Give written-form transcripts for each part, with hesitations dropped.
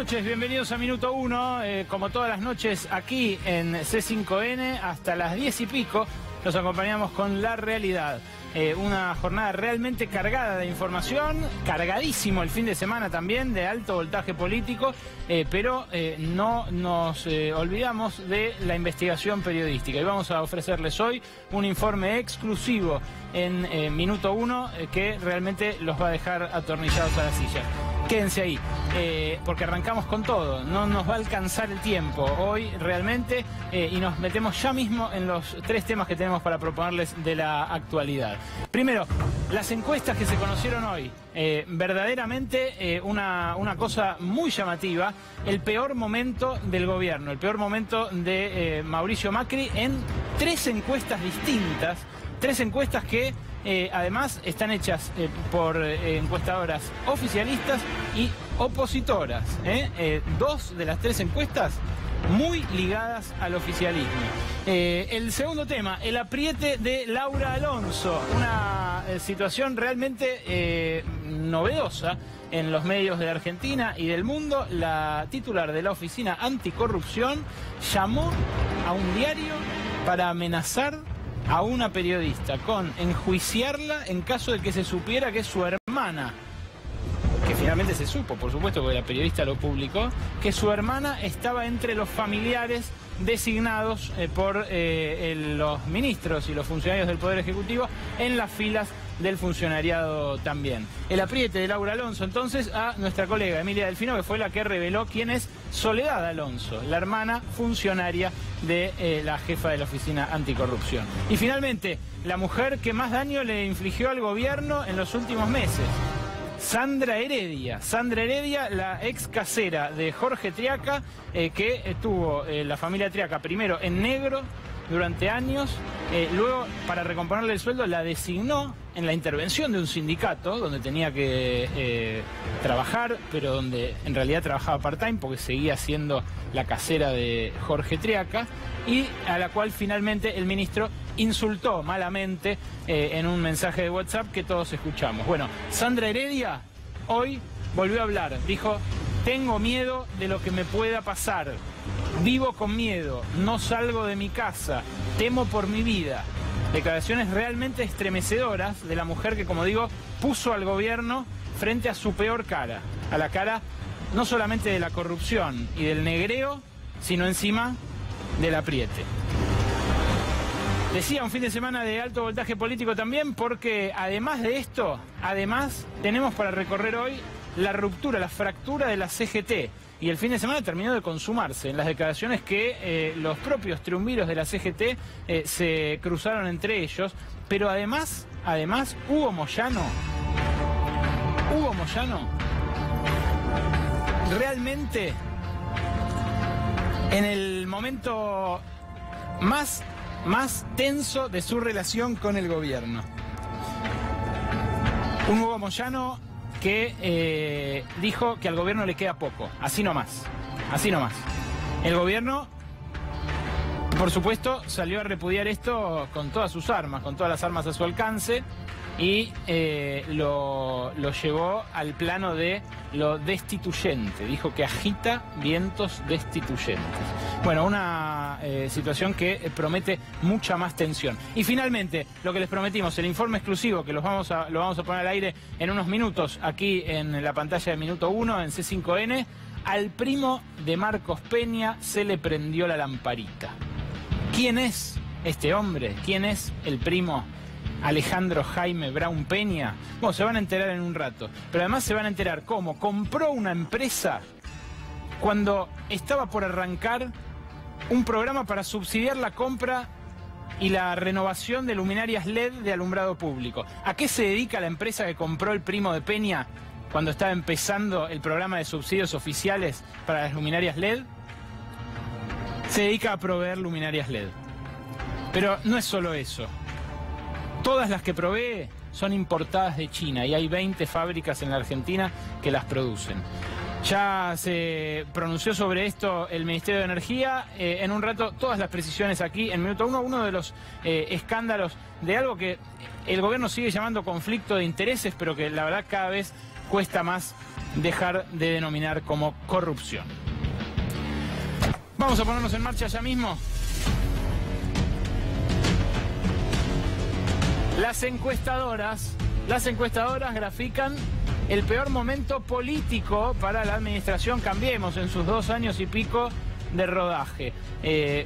noches, bienvenidos a Minuto 1, como todas las noches aquí en C5N, hasta las 10 y pico, los acompañamos con La Realidad. Una jornada realmente cargada de información, cargadísimo el fin de semana también, de alto voltaje político, pero no nos olvidamos de la investigación periodística. Y vamos a ofrecerles hoy un informe exclusivo en Minuto 1 que realmente los va a dejar atornillados a la silla. Quédense ahí, porque arrancamos con todo, no nos va a alcanzar el tiempo hoy realmente, y nos metemos ya mismo en los tres temas que tenemos para proponerles de la actualidad. Primero, las encuestas que se conocieron hoy, verdaderamente una cosa muy llamativa, el peor momento del gobierno, el peor momento de Mauricio Macri en tres encuestas distintas, tres encuestas que además están hechas por encuestadoras oficialistas y opositoras. Dos de las tres encuestas muy ligadas al oficialismo. El segundo tema, el apriete de Laura Alonso, una situación realmente novedosa en los medios de Argentina y del mundo. La titular de la Oficina Anticorrupción llamó a un diario para amenazar a una periodista con enjuiciarla en caso de que se supiera que su hermana, que finalmente se supo, por supuesto, porque la periodista lo publicó, que su hermana estaba entre los familiares designados por los ministros y los funcionarios del Poder Ejecutivo en las filas del funcionariado también. El apriete de Laura Alonso entonces a nuestra colega Emilia Delfino, que fue la que reveló quién es Soledad Alonso, la hermana funcionaria de la jefa de la Oficina Anticorrupción. Y finalmente, la mujer que más daño le infligió al gobierno en los últimos meses, Sandra Heredia. Sandra Heredia, la ex casera de Jorge Triaca, que tuvo la familia Triaca primero en negro durante años, luego para recomponerle el sueldo la designó en la intervención de un sindicato donde tenía que trabajar, pero donde en realidad trabajaba part-time porque seguía siendo la casera de Jorge Triaca, y a la cual finalmente el ministro insultó malamente en un mensaje de WhatsApp que todos escuchamos. Bueno, Sandra Heredia hoy volvió a hablar, dijo: tengo miedo de lo que me pueda pasar, vivo con miedo, no salgo de mi casa, temo por mi vida. Declaraciones realmente estremecedoras de la mujer que, como digo, puso al gobierno frente a su peor cara, a la cara no solamente de la corrupción y del negreo, sino encima del apriete. Decía, un fin de semana de alto voltaje político también, porque además de esto, tenemos para recorrer hoy la ruptura, la fractura de la CGT. Y el fin de semana terminó de consumarse en las declaraciones que los propios triunviros de la CGT se cruzaron entre ellos. Pero además, Hugo Moyano, realmente en el momento más tenso de su relación con el gobierno. Un Hugo Moyano que dijo que al gobierno le queda poco, así nomás. El gobierno, por supuesto, salió a repudiar esto con todas sus armas, con todas las armas a su alcance, y lo llevó al plano de lo destituyente. Dijo que agita vientos destituyentes. Bueno, una situación que promete mucha más tensión. Y finalmente, lo que les prometimos, el informe exclusivo que lo vamos a poner al aire en unos minutos aquí en la pantalla de Minuto 1 en C5N. Al primo de Marcos Peña se le prendió la lamparita. ¿Quién es este hombre? ¿Quién es el primo Alejandro Jaime Brown Peña? Bueno, se van a enterar en un rato, pero además se van a enterar cómo compró una empresa cuando estaba por arrancar un programa para subsidiar la compra y la renovación de luminarias LED de alumbrado público. ¿A qué se dedica la empresa que compró el primo de Peña cuando estaba empezando el programa de subsidios oficiales para las luminarias LED? Se dedica a proveer luminarias LED. Pero no es solo eso. Todas las que provee son importadas de China y hay 20 fábricas en la Argentina que las producen. Ya se pronunció sobre esto el Ministerio de Energía. En un rato, todas las precisiones aquí en Minuto 1. Uno de los escándalos de algo que el gobierno sigue llamando conflicto de intereses, pero que la verdad cada vez cuesta más dejar de denominar como corrupción. Vamos a ponernos en marcha ya mismo. Las encuestadoras grafican el peor momento político para la administración Cambiemos en sus 2 años y pico de rodaje.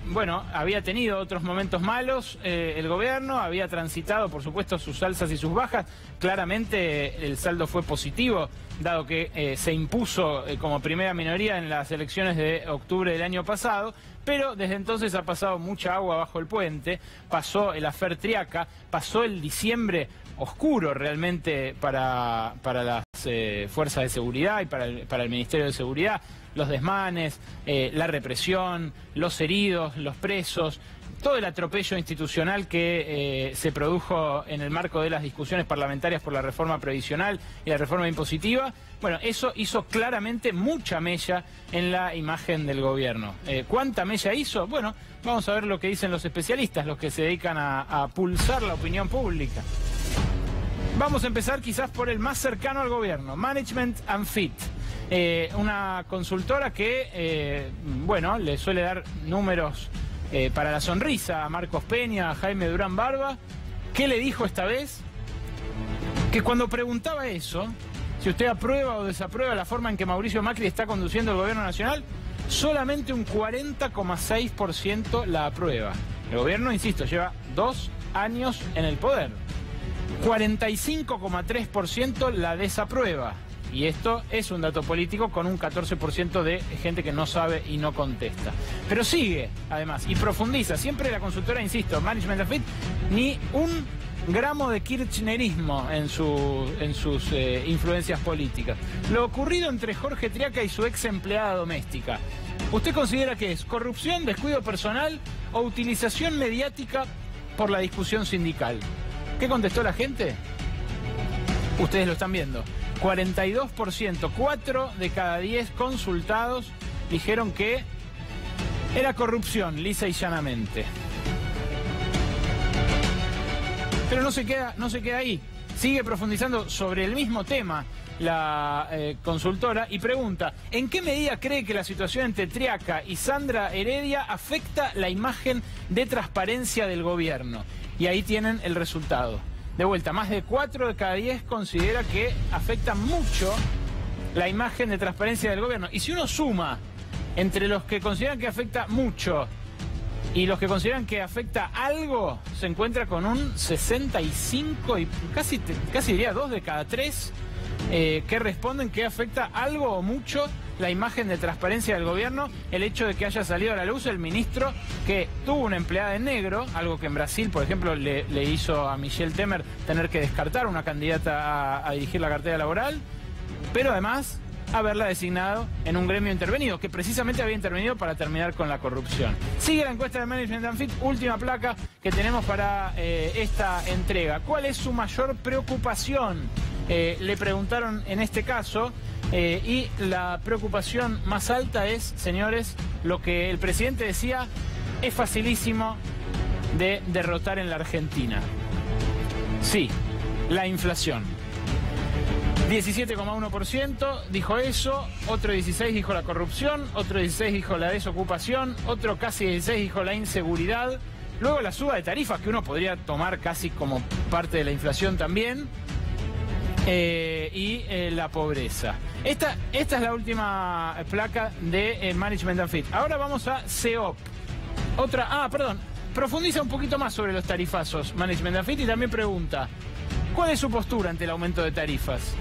Bueno, había tenido otros momentos malos el gobierno, había transitado, por supuesto, sus alzas y sus bajas. Claramente el saldo fue positivo, dado que se impuso como primera minoría en las elecciones de octubre del año pasado, pero desde entonces ha pasado mucha agua bajo el puente, pasó el afer Triaca, pasó el diciembre oscuro realmente para las fuerzas de seguridad y para el Ministerio de Seguridad, los desmanes, la represión, los heridos, los presos, todo el atropello institucional que se produjo en el marco de las discusiones parlamentarias por la reforma previsional y la reforma impositiva. Bueno, eso hizo claramente mucha mella en la imagen del gobierno. ¿Cuánta mella hizo? Bueno, vamos a ver lo que dicen los especialistas, los que se dedican a pulsar la opinión pública. Vamos a empezar quizás por el más cercano al gobierno, Management and Fit. Una consultora que, bueno, le suele dar números para la sonrisa a Marcos Peña, a Jaime Durán Barba. ¿Qué le dijo esta vez? Que cuando preguntaba eso, si usted aprueba o desaprueba la forma en que Mauricio Macri está conduciendo el gobierno nacional, solamente un 40,6% la aprueba. El gobierno, insisto, lleva 2 años en el poder. 45,3% la desaprueba. Y esto es un dato político con un 14% de gente que no sabe y no contesta. Pero sigue, además, y profundiza. Siempre la consultora, insisto, Management and Fit, ni un gramo de kirchnerismo en sus influencias políticas. Lo ocurrido entre Jorge Triaca y su ex empleada doméstica, ¿usted considera que es corrupción, descuido personal o utilización mediática por la discusión sindical? ¿Qué contestó la gente? Ustedes lo están viendo. 42%, 4 de cada 10 consultados dijeron que era corrupción, lisa y llanamente. Pero no se queda ahí. Sigue profundizando sobre el mismo tema la consultora y pregunta: ¿en qué medida cree que la situación entre Triaca y Sandra Heredia afecta la imagen de transparencia del gobierno? Y ahí tienen el resultado. De vuelta, más de 4 de cada 10 considera que afecta mucho la imagen de transparencia del gobierno. Y si uno suma entre los que consideran que afecta mucho y los que consideran que afecta algo, se encuentra con un 65 y casi diría 2 de cada 3 que responden que afecta algo o mucho la imagen de transparencia del gobierno, el hecho de que haya salido a la luz el ministro que tuvo una empleada en negro, algo que en Brasil, por ejemplo, le hizo a Michelle Temer tener que descartar una candidata a dirigir la cartera laboral, pero además haberla designado en un gremio intervenido, que precisamente había intervenido para terminar con la corrupción. Sigue la encuesta de Management and Fit, última placa que tenemos para esta entrega. ¿Cuál es su mayor preocupación? Le preguntaron en este caso, y la preocupación más alta es, señores, lo que el presidente decía, es facilísimo de derrotar en la Argentina. Sí, la inflación. 17,1% dijo eso, otro 16 dijo la corrupción, otro 16 dijo la desocupación, otro casi 16 dijo la inseguridad. Luego la suba de tarifas, que uno podría tomar casi como parte de la inflación también. Y la pobreza. Esta es la última placa de Management and Fit. Ahora vamos a CEOP. Profundiza un poquito más sobre los tarifazos Management and Fit y también pregunta: ¿cuál es su postura ante el aumento de tarifas?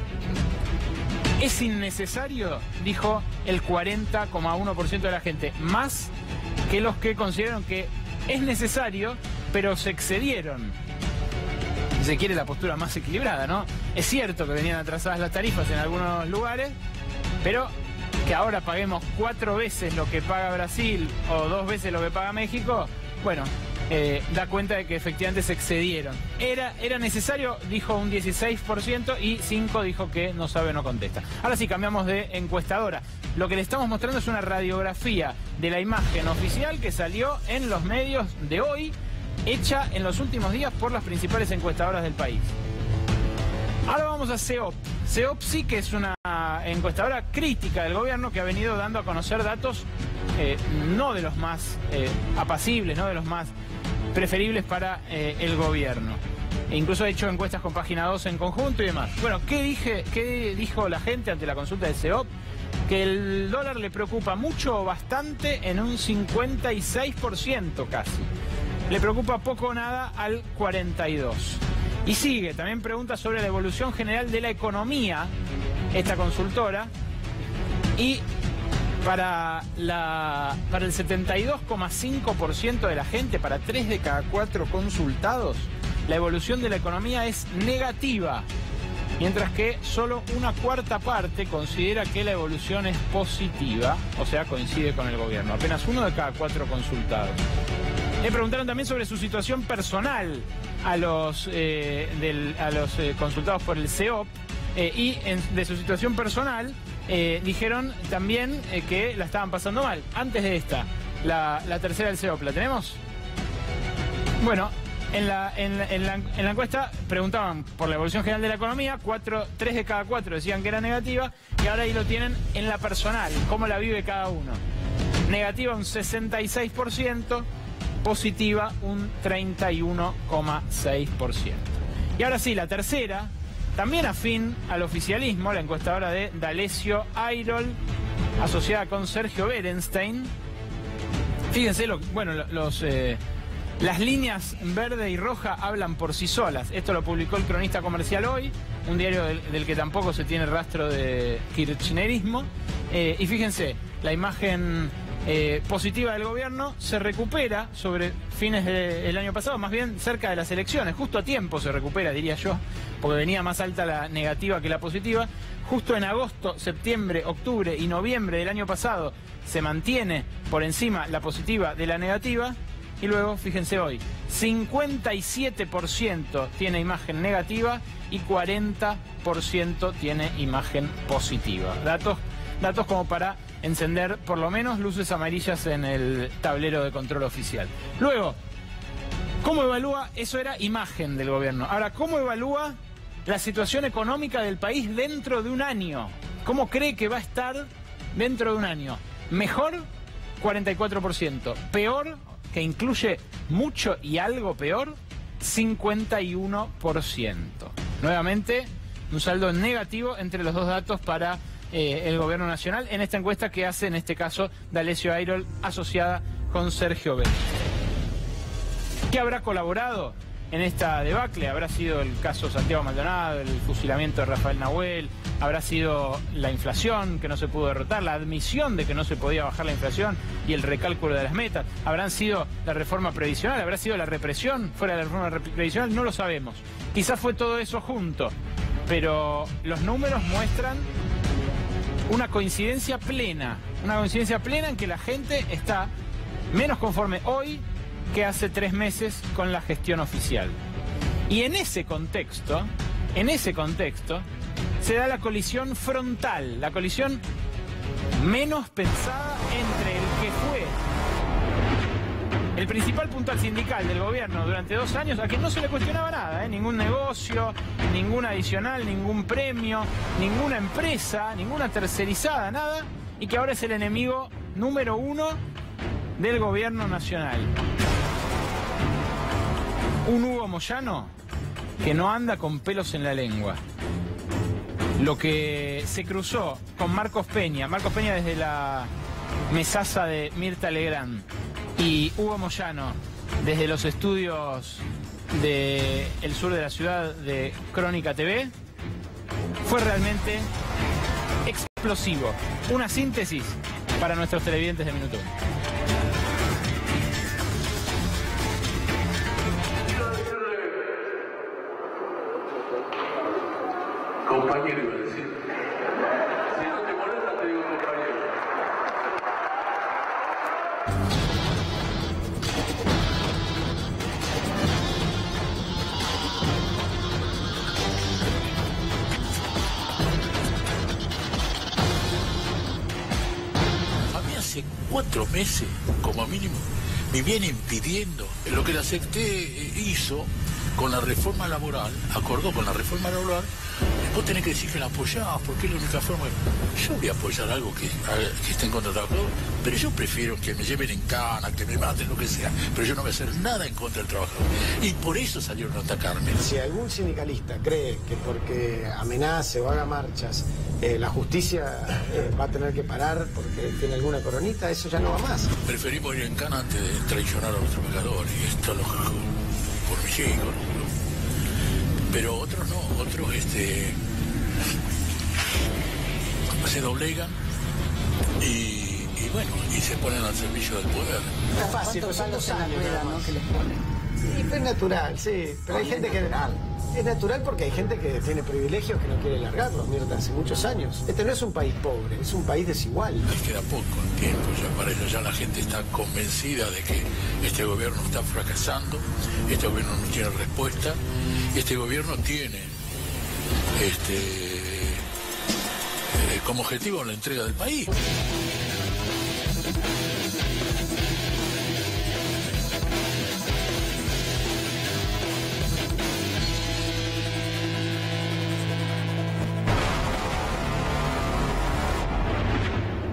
¿Es innecesario? Dijo el 40,1% de la gente, más que los que consideraron que es necesario, pero se excedieron. Si se quiere, la postura más equilibrada, ¿no? Es cierto que venían atrasadas las tarifas en algunos lugares, pero que ahora paguemos 4 veces lo que paga Brasil o 2 veces lo que paga México, bueno, da cuenta de que efectivamente se excedieron. Era necesario, dijo un 16%, y 5 dijo que no sabe, no contesta. Ahora sí, cambiamos de encuestadora. Lo que le estamos mostrando es una radiografía de la imagen oficial que salió en los medios de hoy, hecha en los últimos días por las principales encuestadoras del país. Ahora vamos a CEOP. CEOP sí que es una encuestadora crítica del gobierno que ha venido dando a conocer datos no de los más apacibles, no de los más preferibles para el gobierno. E incluso ha hecho encuestas con Página 12 en conjunto y demás. Bueno, ¿qué dijo la gente ante la consulta de CEOP? Que el dólar le preocupa mucho o bastante en un 56% casi. Le preocupa poco o nada al 42%. Y sigue, también pregunta sobre la evolución general de la economía, esta consultora, y para el 72,5% de la gente, para 3 de cada 4 consultados, la evolución de la economía es negativa, mientras que solo una cuarta parte considera que la evolución es positiva, o sea, coincide con el gobierno. Apenas 1 de cada 4 consultados. Le preguntaron también sobre su situación personal a los consultados por el CEOP y de su situación personal dijeron también que la estaban pasando mal. Antes de esta, la tercera del CEOP, ¿la tenemos? Bueno, en la encuesta preguntaban por la evolución general de la economía, 3 de cada 4 decían que era negativa, y ahora ahí lo tienen en la personal, cómo la vive cada uno. Negativa un 66%, positiva un 31,6%. Y ahora sí, la tercera, también afín al oficialismo, la encuestadora de D'Alessio Airol, asociada con Sergio Berenstein. Fíjense, las líneas verde y roja hablan por sí solas. Esto lo publicó el Cronista Comercial hoy, un diario del que tampoco se tiene rastro de kirchnerismo. Y fíjense, la imagen positiva del gobierno se recupera sobre fines del año pasado, más bien cerca de las elecciones, justo a tiempo se recupera, diría yo, porque venía más alta la negativa que la positiva. Justo en agosto, septiembre, octubre y noviembre del año pasado se mantiene por encima la positiva de la negativa, y luego, fíjense hoy, 57% tiene imagen negativa y 40% tiene imagen positiva. Datos como para encender por lo menos luces amarillas en el tablero de control oficial. Luego, ¿cómo evalúa? Eso era imagen del gobierno. Ahora, ¿cómo evalúa la situación económica del país dentro de un año? ¿Cómo cree que va a estar dentro de un año? Mejor, 44%. Peor, que incluye mucho y algo peor, 51%. Nuevamente, un saldo negativo entre los dos datos para el gobierno nacional en esta encuesta que hace, en este caso, D'Alessio Airol, asociada con Sergio Berenstein. ¿Qué habrá colaborado en esta debacle? ¿Habrá sido el caso Santiago Maldonado, el fusilamiento de Rafael Nahuel? ¿Habrá sido la inflación que no se pudo derrotar, la admisión de que no se podía bajar la inflación y el recálculo de las metas? ¿Habrán sido la reforma previsional? ¿Habrá sido la represión fuera de la reforma previsional? No lo sabemos. Quizás fue todo eso junto, pero los números muestran una coincidencia plena en que la gente está menos conforme hoy que hace 3 meses con la gestión oficial. Y en ese contexto, se da la colisión frontal, la colisión menos pensada entre el que fue el principal puntal sindical del gobierno durante 2 años, a quien no se le cuestionaba nada, ningún negocio, ningún adicional, ningún premio, ninguna empresa, ninguna tercerizada, nada, y que ahora es el enemigo número 1 del gobierno nacional. Un Hugo Moyano que no anda con pelos en la lengua. Lo que se cruzó con Marcos Peña desde la mesaza de Mirta Legrand, y Hugo Moyano desde los estudios del sur de la ciudad de Crónica TV, fue realmente explosivo. Una síntesis para nuestros televidentes de Minuto 1. Compañero, iba a decir. Si no te molesta, te digo compañero. 4 meses, como mínimo, me viene impidiendo lo que la CGT hizo con la reforma laboral, acordó con la reforma laboral. Vos tenés que decir que la apoyás, porque es la única forma. Yo voy a apoyar algo que esté en contra del trabajador, pero yo prefiero que me lleven en cana, que me maten, lo que sea, pero yo no voy a hacer nada en contra del trabajador. Y por eso salieron a atacarme. Si algún sindicalista cree que porque amenace o haga marchas, la justicia va a tener que parar porque tiene alguna coronita, eso ya no va más. Preferimos ir en cana antes de traicionar a los trabajadores, y esto lo por mis hijos. Pero otros no, otros se doblegan y bueno, y se ponen al servicio del poder. Es fácil, pues son 2 años, ¿no? Que les ponen. Sí, pero es natural, sí. Pero hay gente que... Es natural porque hay gente que tiene privilegios que no quiere largarlos, Mirta, hace muchos años. Este no es un país pobre, es un país desigual. Les queda poco tiempo ya para ello. Ya la gente está convencida de que este gobierno está fracasando, este gobierno no tiene respuesta, y este gobierno tiene como objetivo la entrega del país.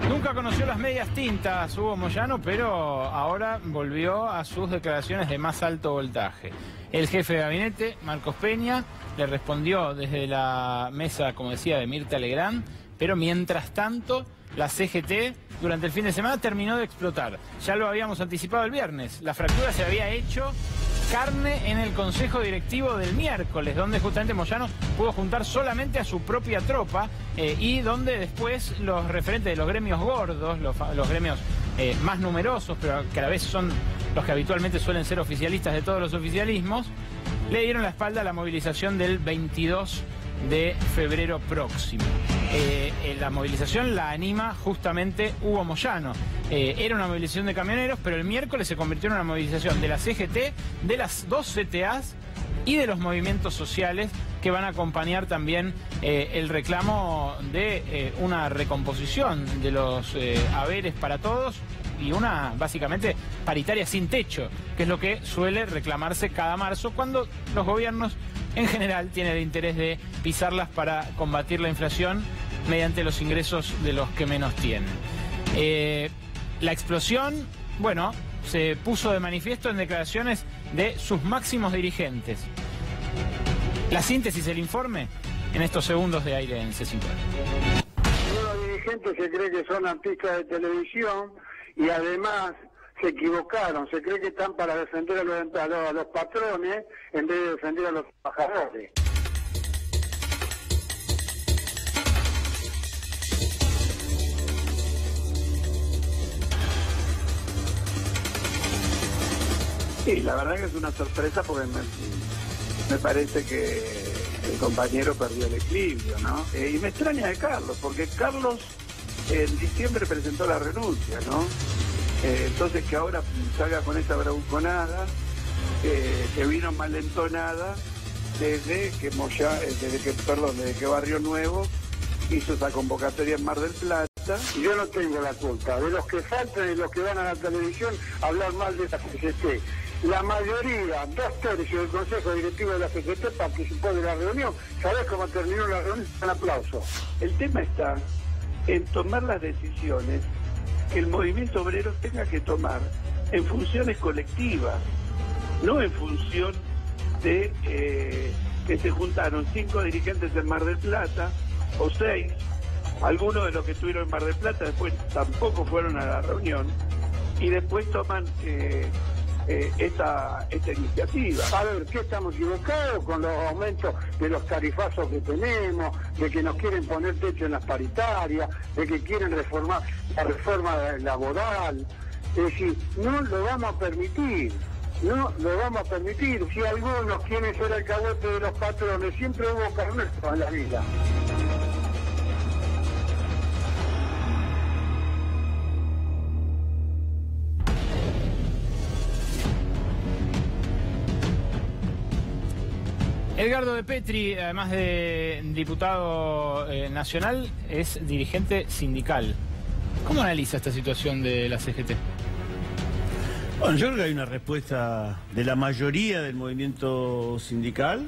Nunca conoció las medias tintas Hugo Moyano, pero ahora volvió a sus declaraciones de más alto voltaje. El jefe de gabinete, Marcos Peña, le respondió desde la mesa, como decía, de Mirta Legrand, pero mientras tanto, la CGT durante el fin de semana terminó de explotar. Ya lo habíamos anticipado el viernes. La fractura se había hecho carne en el consejo directivo del miércoles, donde justamente Moyano pudo juntar solamente a su propia tropa y donde después los referentes de los gremios gordos, los gremios más numerosos, pero que a la vez son los que habitualmente suelen ser oficialistas de todos los oficialismos, le dieron la espalda a la movilización del 22 de febrero próximo. La movilización la anima justamente Hugo Moyano. Era una movilización de camioneros, pero el miércoles se convirtió en una movilización de la CGT, de las 2 CTAs y de los movimientos sociales que van a acompañar también el reclamo de una recomposición de los haberes para todos y una, básicamente, paritaria sin techo, que es lo que suele reclamarse cada marzo cuando los gobiernos en general tienen el interés de pisarlas para combatir la inflación mediante los ingresos de los que menos tienen. La explosión, bueno, se puso de manifiesto en declaraciones de sus máximos dirigentes. La síntesis del informe en estos segundos de aire en C5N. Los dirigentes se cree que son artistas de televisión y además se equivocaron, se cree que están para defender a los patrones en vez de defender a los trabajadores. Sí, la verdad que es una sorpresa porque me parece que el compañero perdió el equilibrio, ¿no? Y me extraña de Carlos, porque Carlos en diciembre presentó la renuncia, ¿no? Entonces que ahora salga con esa bravuconada, que vino malentonada desde que Barrio Nuevo hizo esa convocatoria en Mar del Plata. Yo no tengo la culpa de los que faltan y los que van a la televisión a hablar mal de esa CGT. La mayoría, 2/3 del Consejo Directivo de la CGT participó de la reunión. ¿Sabés cómo terminó la reunión? Un aplauso. El tema está en tomar las decisiones que el movimiento obrero tenga que tomar en funciones colectivas, no en función de que se juntaron 5 dirigentes en Mar del Plata o 6. Algunos de los que estuvieron en Mar del Plata después tampoco fueron a la reunión y después toman esta iniciativa. A ver, ¿qué estamos equivocados con los aumentos de los tarifazos que tenemos, de que nos quieren poner techo en las paritarias, de que quieren reformar la reforma laboral? Es decir, no lo vamos a permitir. No lo vamos a permitir. Si algunos quieren ser alcahuete de los patrones, siempre hubo carneros en la vida. Edgardo de Petri, además de diputado nacional, es dirigente sindical. ¿Cómo analiza esta situación de la CGT? Bueno, yo creo que hay una respuesta de la mayoría del movimiento sindical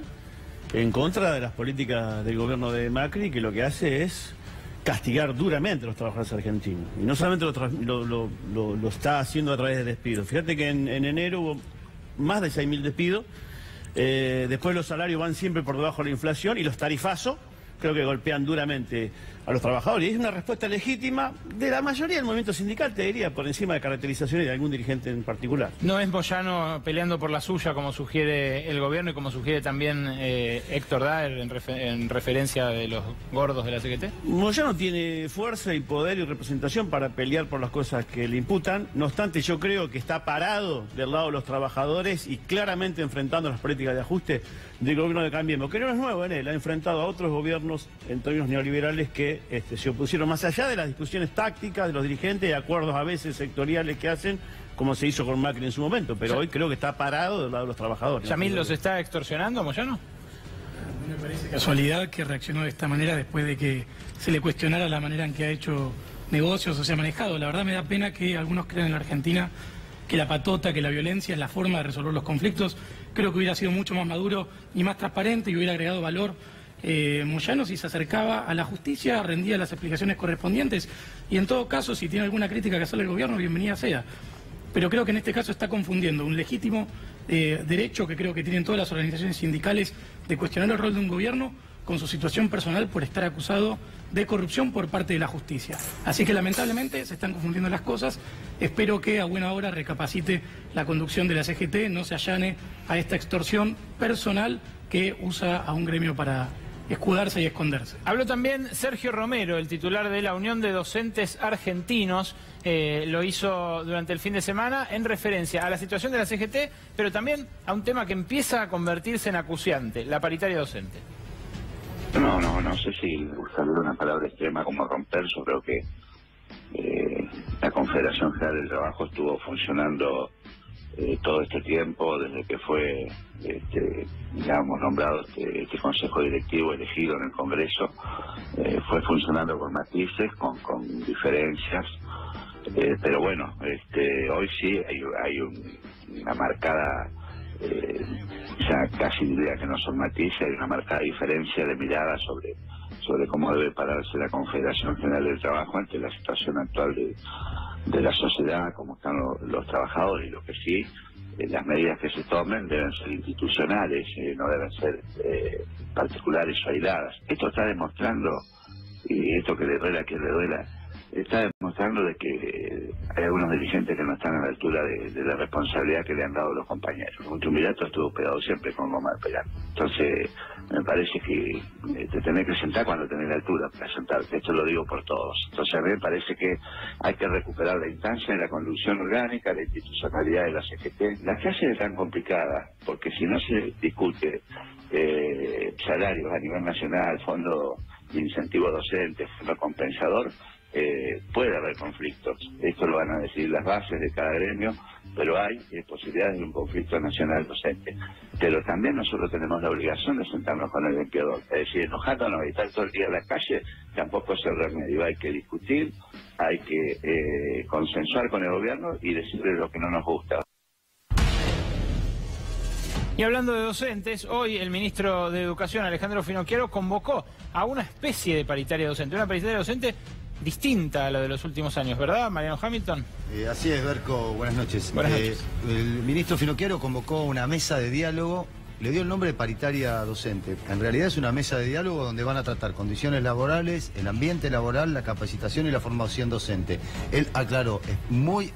en contra de las políticas del gobierno de Macri, que lo que hace es castigar duramente a los trabajadores argentinos. Y no solamente lo está haciendo a través de despidos. Fíjate que en enero hubo más de 6.000 despidos. Después los salarios van siempre por debajo de la inflación y los tarifazos creo que golpean duramente a los trabajadores. Y es una respuesta legítima de la mayoría del movimiento sindical, te diría, por encima de caracterizaciones de algún dirigente en particular. ¿No es Moyano peleando por la suya, como sugiere el gobierno y como sugiere también Héctor Daer en referencia de los gordos de la CGT? Moyano tiene fuerza y poder y representación para pelear por las cosas que le imputan. No obstante, yo creo que está parado del lado de los trabajadores y claramente enfrentando las políticas de ajuste del gobierno de Cambiemos, que no es nuevo en él, ha enfrentado a otros gobiernos en términos neoliberales que se opusieron más allá de las discusiones tácticas de los dirigentes y acuerdos a veces sectoriales que hacen, como se hizo con Macri en su momento, pero hoy creo que está parado del lado de los trabajadores. ¿Yamil los está extorsionando, Moyano? Me parece casualidad que reaccionó de esta manera después de que se le cuestionara la manera en que ha hecho negocios o se ha manejado. La verdad me da pena que algunos crean en la Argentina que la patota, que la violencia es la forma de resolver los conflictos. Creo que hubiera sido mucho más maduro y más transparente y hubiera agregado valor Moyano si se acercaba a la justicia, rendía las explicaciones correspondientes y en todo caso, si tiene alguna crítica que hacerle al gobierno, bienvenida sea. Pero creo que en este caso está confundiendo un legítimo derecho que creo que tienen todas las organizaciones sindicales de cuestionar el rol de un gobierno con su situación personal por estar acusado de corrupción por parte de la justicia. Así que lamentablemente se están confundiendo las cosas. Espero que a buena hora recapacite la conducción de la CGT, no se allane a esta extorsión personal que usa a un gremio para escudarse y esconderse. Habló también Sergio Romero, el titular de la Unión de Docentes Argentinos. Lo hizo durante el fin de semana en referencia a la situación de la CGT, pero también a un tema que empieza a convertirse en acuciante, la paritaria docente. No sé si usar una palabra extrema como romper. Yo creo que la Confederación General del Trabajo estuvo funcionando todo este tiempo, desde que fue nombrado este Consejo Directivo elegido en el Congreso. Fue funcionando con matices, con diferencias, pero bueno, hoy sí hay una marcada, ya casi diría que no son matices, hay una marcada diferencia de mirada sobre cómo debe pararse la Confederación General del Trabajo ante la situación actual de la sociedad, cómo están los trabajadores, y lo que sí, las medidas que se tomen deben ser institucionales, no deben ser particulares o aisladas. Esto está demostrando, y esto que le duela a quien le duela, está demostrando de que hay algunos dirigentes que no están a la altura de la responsabilidad que le han dado los compañeros. Un triunvirato estuvo pegado siempre con goma de pegar. Entonces, me parece que te tenés que sentar cuando tenés la altura para sentarte. Esto lo digo por todos. Entonces, a mí me parece que hay que recuperar la instancia de la conducción orgánica, la institucionalidad de la CGT. La clase es tan complicada, porque si no se discute salarios a nivel nacional, fondo de incentivo docente, fondo compensador, puede haber conflictos. Esto lo van a decidir las bases de cada gremio, pero hay posibilidades de un conflicto nacional docente. Pero también nosotros tenemos la obligación de sentarnos con el empleador. Es decir, enojándonos y estar todo el día en la calle tampoco es el remedio. Hay que discutir, hay que consensuar con el gobierno y decirle lo que no nos gusta. Y hablando de docentes, hoy el ministro de Educación, Alejandro Finocchiaro, convocó a una especie de paritaria docente, una paritaria docente distinta a la de los últimos años, ¿verdad, Mariano Hamilton? Así es, Berco, buenas noches. Buenas noches. El ministro Finocchiaro convocó una mesa de diálogo, le dio el nombre de paritaria docente. En realidad es una mesa de diálogo donde van a tratar condiciones laborales, el ambiente laboral, la capacitación y la formación docente. Él aclaró muy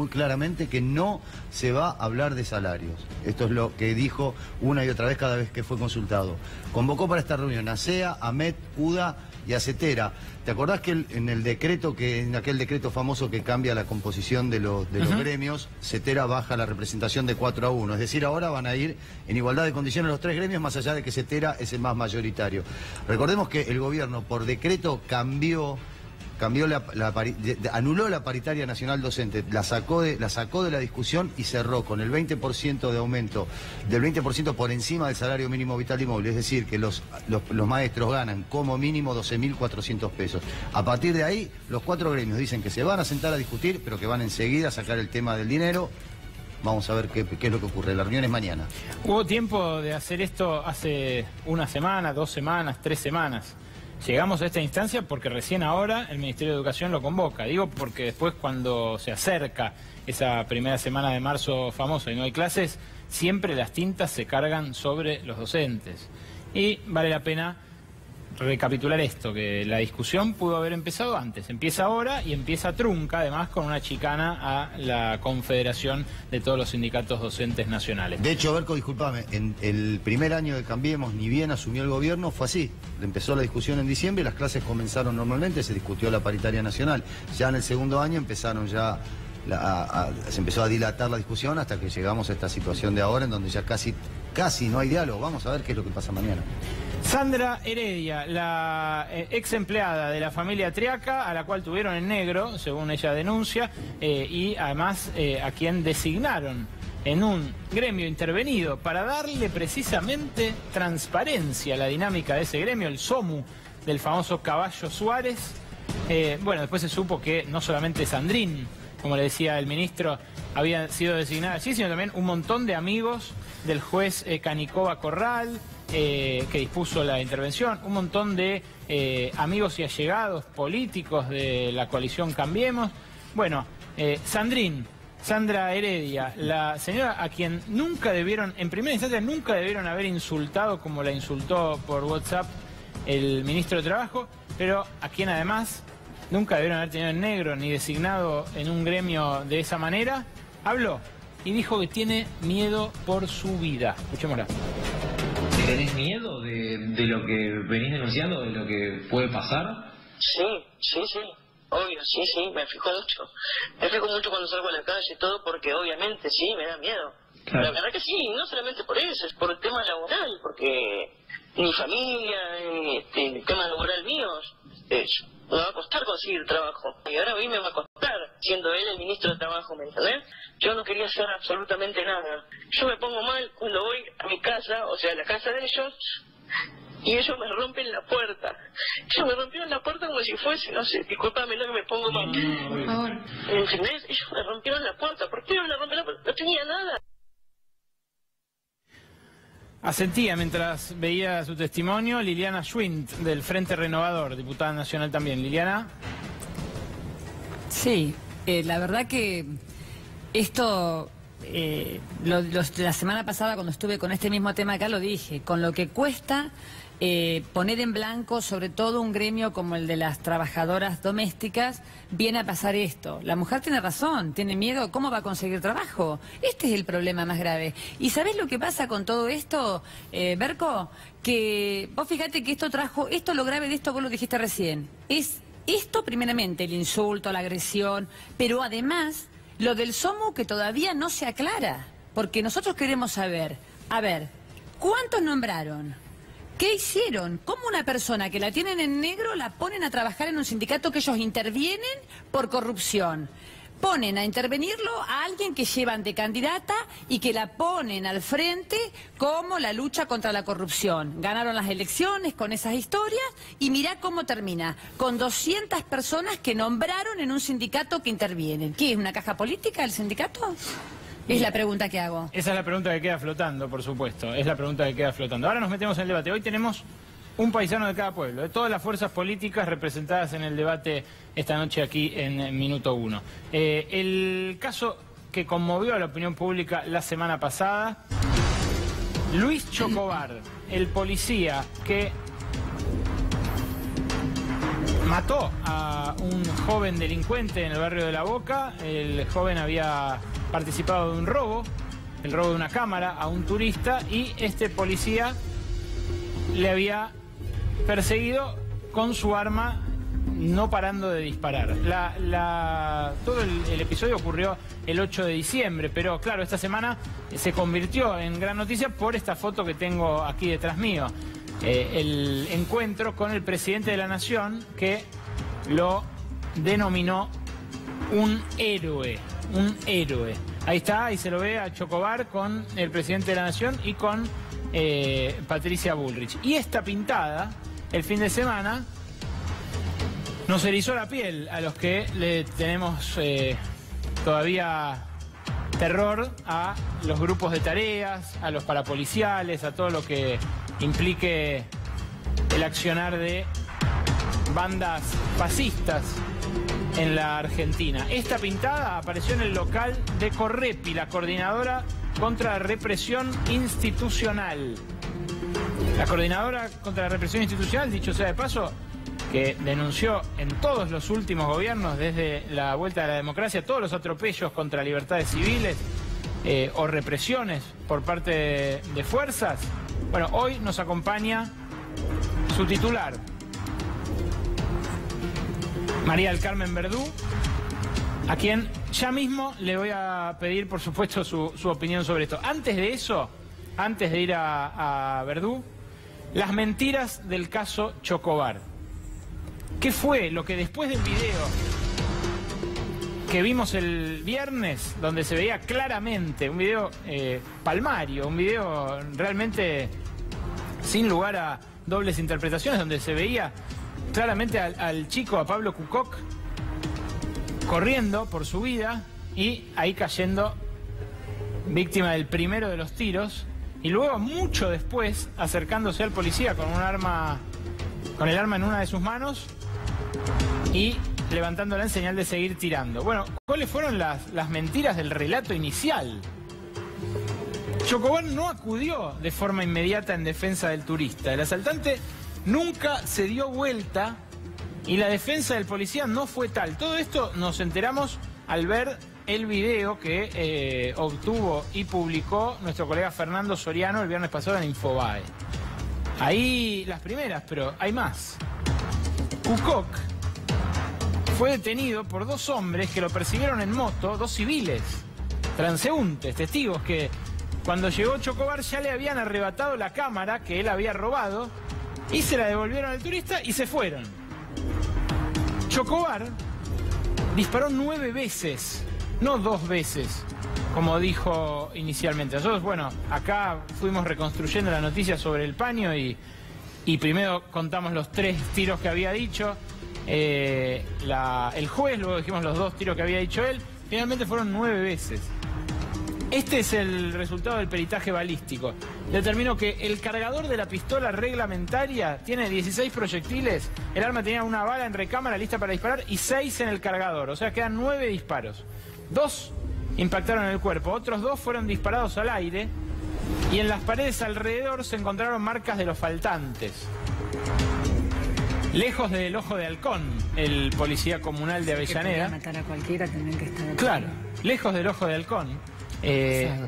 claramente que no se va a hablar de salarios. Esto es lo que dijo una y otra vez cada vez que fue consultado. Convocó para esta reunión a SEA, a MET, UDA y a CETERA. ¿Te acordás que en aquel decreto famoso que cambia la composición de los gremios, CETERA baja la representación de 4-1? Es decir, ahora van a ir en igualdad de condiciones los tres gremios, más allá de que CETERA es el más mayoritario. Recordemos que el gobierno por decreto cambió cambió anuló la paritaria nacional docente, la sacó de la discusión y cerró con el 20% de aumento, del 20% por encima del salario mínimo vital y móvil, es decir, que los maestros ganan como mínimo 12.400 pesos. A partir de ahí, los 4 gremios dicen que se van a sentar a discutir, pero que van enseguida a sacar el tema del dinero. Vamos a ver qué es lo que ocurre. La reunión es mañana. Hubo tiempo de hacer esto hace una semana, 2 semanas, 3 semanas. Llegamos a esta instancia porque recién ahora el Ministerio de Educación lo convoca. Digo porque después, cuando se acerca esa primera semana de marzo famosa y no hay clases, siempre las tintas se cargan sobre los docentes. Y vale la pena recapitular esto, que la discusión pudo haber empezado antes. Empieza ahora y empieza trunca, además, con una chicana a la Confederación de todos los sindicatos docentes nacionales. De hecho, Berco, discúlpame, en el primer año de Cambiemos, ni bien asumió el gobierno, fue así. Empezó la discusión en diciembre, las clases comenzaron normalmente, se discutió la paritaria nacional. Ya en el segundo año empezaron ya... se empezó a dilatar la discusión hasta que llegamos a esta situación de ahora en donde ya casi no hay diálogo. Vamos a ver qué es lo que pasa mañana. Sandra Heredia, la ex empleada de la familia Triaca, a la cual tuvieron en negro, según ella denuncia, y además a quien designaron en un gremio intervenido para darle precisamente transparencia a la dinámica de ese gremio, el SOMU del famoso Caballo Suárez. Bueno, después se supo que no solamente Sandrín, como le decía el ministro, había sido designada allí, sino también un montón de amigos del juez Canicova Corral, que dispuso la intervención, un montón de amigos y allegados políticos de la coalición Cambiemos. Bueno, Sandra Heredia, la señora a quien nunca debieron, en primera instancia nunca debieron haber insultado como la insultó por WhatsApp el ministro de Trabajo, pero a quien además nunca debieron haber tenido en negro ni designado en un gremio de esa manera, habló y dijo que tiene miedo por su vida. Escuchémosla. ¿Tenés miedo de lo que venís denunciando, de lo que puede pasar? Sí, obvio, sí, me fijo mucho. Me fijo mucho cuando salgo a la calle y todo, porque obviamente sí, me da miedo. Claro. La verdad que sí, no solamente por eso, es por el tema laboral, porque mi familia, el tema laboral mío, me va a costar conseguir trabajo. Y ahora a mí me va a costar, siendo él el ministro de Trabajo, ¿me entendés? Yo no quería hacer absolutamente nada. Yo me pongo mal cuando voy a mi casa, o sea, a la casa de ellos, y ellos me rompen la puerta. Ellos me rompieron la puerta como si fuese, no sé, discúlpame lo que me pongo mal. Por favor. ¿Me entendés? Ellos me rompieron la puerta. ¿Por qué me la rompieron la puerta? No tenía nada. Asentía mientras veía su testimonio Liliana Schwint, del Frente Renovador, diputada nacional también. Liliana. Sí, la verdad que esto, la semana pasada cuando estuve con este mismo tema acá lo dije, con lo que cuesta poner en blanco sobre todo un gremio como el de las trabajadoras domésticas, viene a pasar esto. La mujer tiene razón, tiene miedo, ¿cómo va a conseguir trabajo? Este es el problema más grave. ¿Y sabés lo que pasa con todo esto, Berco? Que vos fíjate que esto lo grave de esto, vos lo dijiste recién, es esto primeramente, el insulto, la agresión, pero además lo del SOMU que todavía no se aclara, porque nosotros queremos saber, a ver, ¿cuántos nombraron? ¿Qué hicieron? ¿Cómo una persona que la tienen en negro la ponen a trabajar en un sindicato que ellos intervienen por corrupción? Ponen a intervenirlo a alguien que llevan de candidata y que la ponen al frente como la lucha contra la corrupción. Ganaron las elecciones con esas historias y mirá cómo termina, con 200 personas que nombraron en un sindicato que intervienen. ¿Qué es, una caja política el sindicato? Es la pregunta que hago. Esa es la pregunta que queda flotando, por supuesto. Es la pregunta que queda flotando. Ahora nos metemos en el debate. Hoy tenemos un paisano de cada pueblo, de todas las fuerzas políticas representadas en el debate esta noche aquí en Minuto 1. El caso que conmovió a la opinión pública la semana pasada, Luis Chocobar, el policía que mató a un joven delincuente en el barrio de La Boca. El joven había participado de un robo, el robo de una cámara a un turista, y este policía le había perseguido con su arma, no parando de disparar. Todo el episodio ocurrió el 8 de diciembre, pero claro, esta semana se convirtió en gran noticia por esta foto que tengo aquí detrás mío. El encuentro con el presidente de la Nación, que lo denominó un héroe. Un héroe. Ahí está, ahí se lo ve a Chocobar con el presidente de la Nación y con Patricia Bullrich. Y esta pintada, el fin de semana, nos erizó la piel a los que le tenemos todavía terror a los grupos de tareas, a los parapoliciales, a todo lo que implique el accionar de bandas fascistas en la Argentina. Esta pintada apareció en el local de Correpi, la coordinadora contra la represión institucional. La coordinadora contra la represión institucional, dicho sea de paso, que denunció en todos los últimos gobiernos, desde la vuelta de la democracia, todos los atropellos contra libertades civiles o represiones por parte de fuerzas. Bueno, hoy nos acompaña su titular, María del Carmen Verdú, a quien ya mismo le voy a pedir, por supuesto, su opinión sobre esto. Antes de eso, antes de ir a Verdú, las mentiras del caso Chocobar. ¿Qué fue lo que después del video que vimos el viernes, donde se veía claramente, un video palmario, un video realmente sin lugar a dobles interpretaciones, donde se veía claramente al chico, a Pablo Cucoc, corriendo por su vida y ahí cayendo víctima del primero de los tiros, y luego mucho después acercándose al policía con un arma, con el arma en una de sus manos y levantándola en señal de seguir tirando. Bueno, ¿cuáles fueron las mentiras del relato inicial? Chocobar no acudió de forma inmediata en defensa del turista. El asaltante nunca se dio vuelta y la defensa del policía no fue tal. Todo esto nos enteramos al ver el video que obtuvo y publicó nuestro colega Fernando Soriano el viernes pasado en Infobae. Ahí las primeras, pero hay más. Cucoc fue detenido por dos hombres que lo persiguieron en moto, dos civiles, transeúntes, testigos que cuando llegó Chocobar ya le habían arrebatado la cámara que él había robado y se la devolvieron al turista y se fueron. Chocobar disparó 9 veces, no 2 veces, como dijo inicialmente. Nosotros, bueno, acá fuimos reconstruyendo la noticia sobre el paño y primero contamos los 3 tiros que había dicho el juez, luego dijimos los 2 tiros que había dicho él, finalmente fueron 9 veces. Este es el resultado del peritaje balístico. Determinó que el cargador de la pistola reglamentaria tiene 16 proyectiles, el arma tenía una bala en recámara lista para disparar y 6 en el cargador, o sea quedan 9 disparos. 2 impactaron en el cuerpo, otros 2 fueron disparados al aire y en las paredes alrededor se encontraron marcas de los faltantes. Lejos del ojo de halcón, el policía comunal de Avellaneda. Que matar a cualquiera, tendrían que estar. Claro, lejos del ojo de halcón.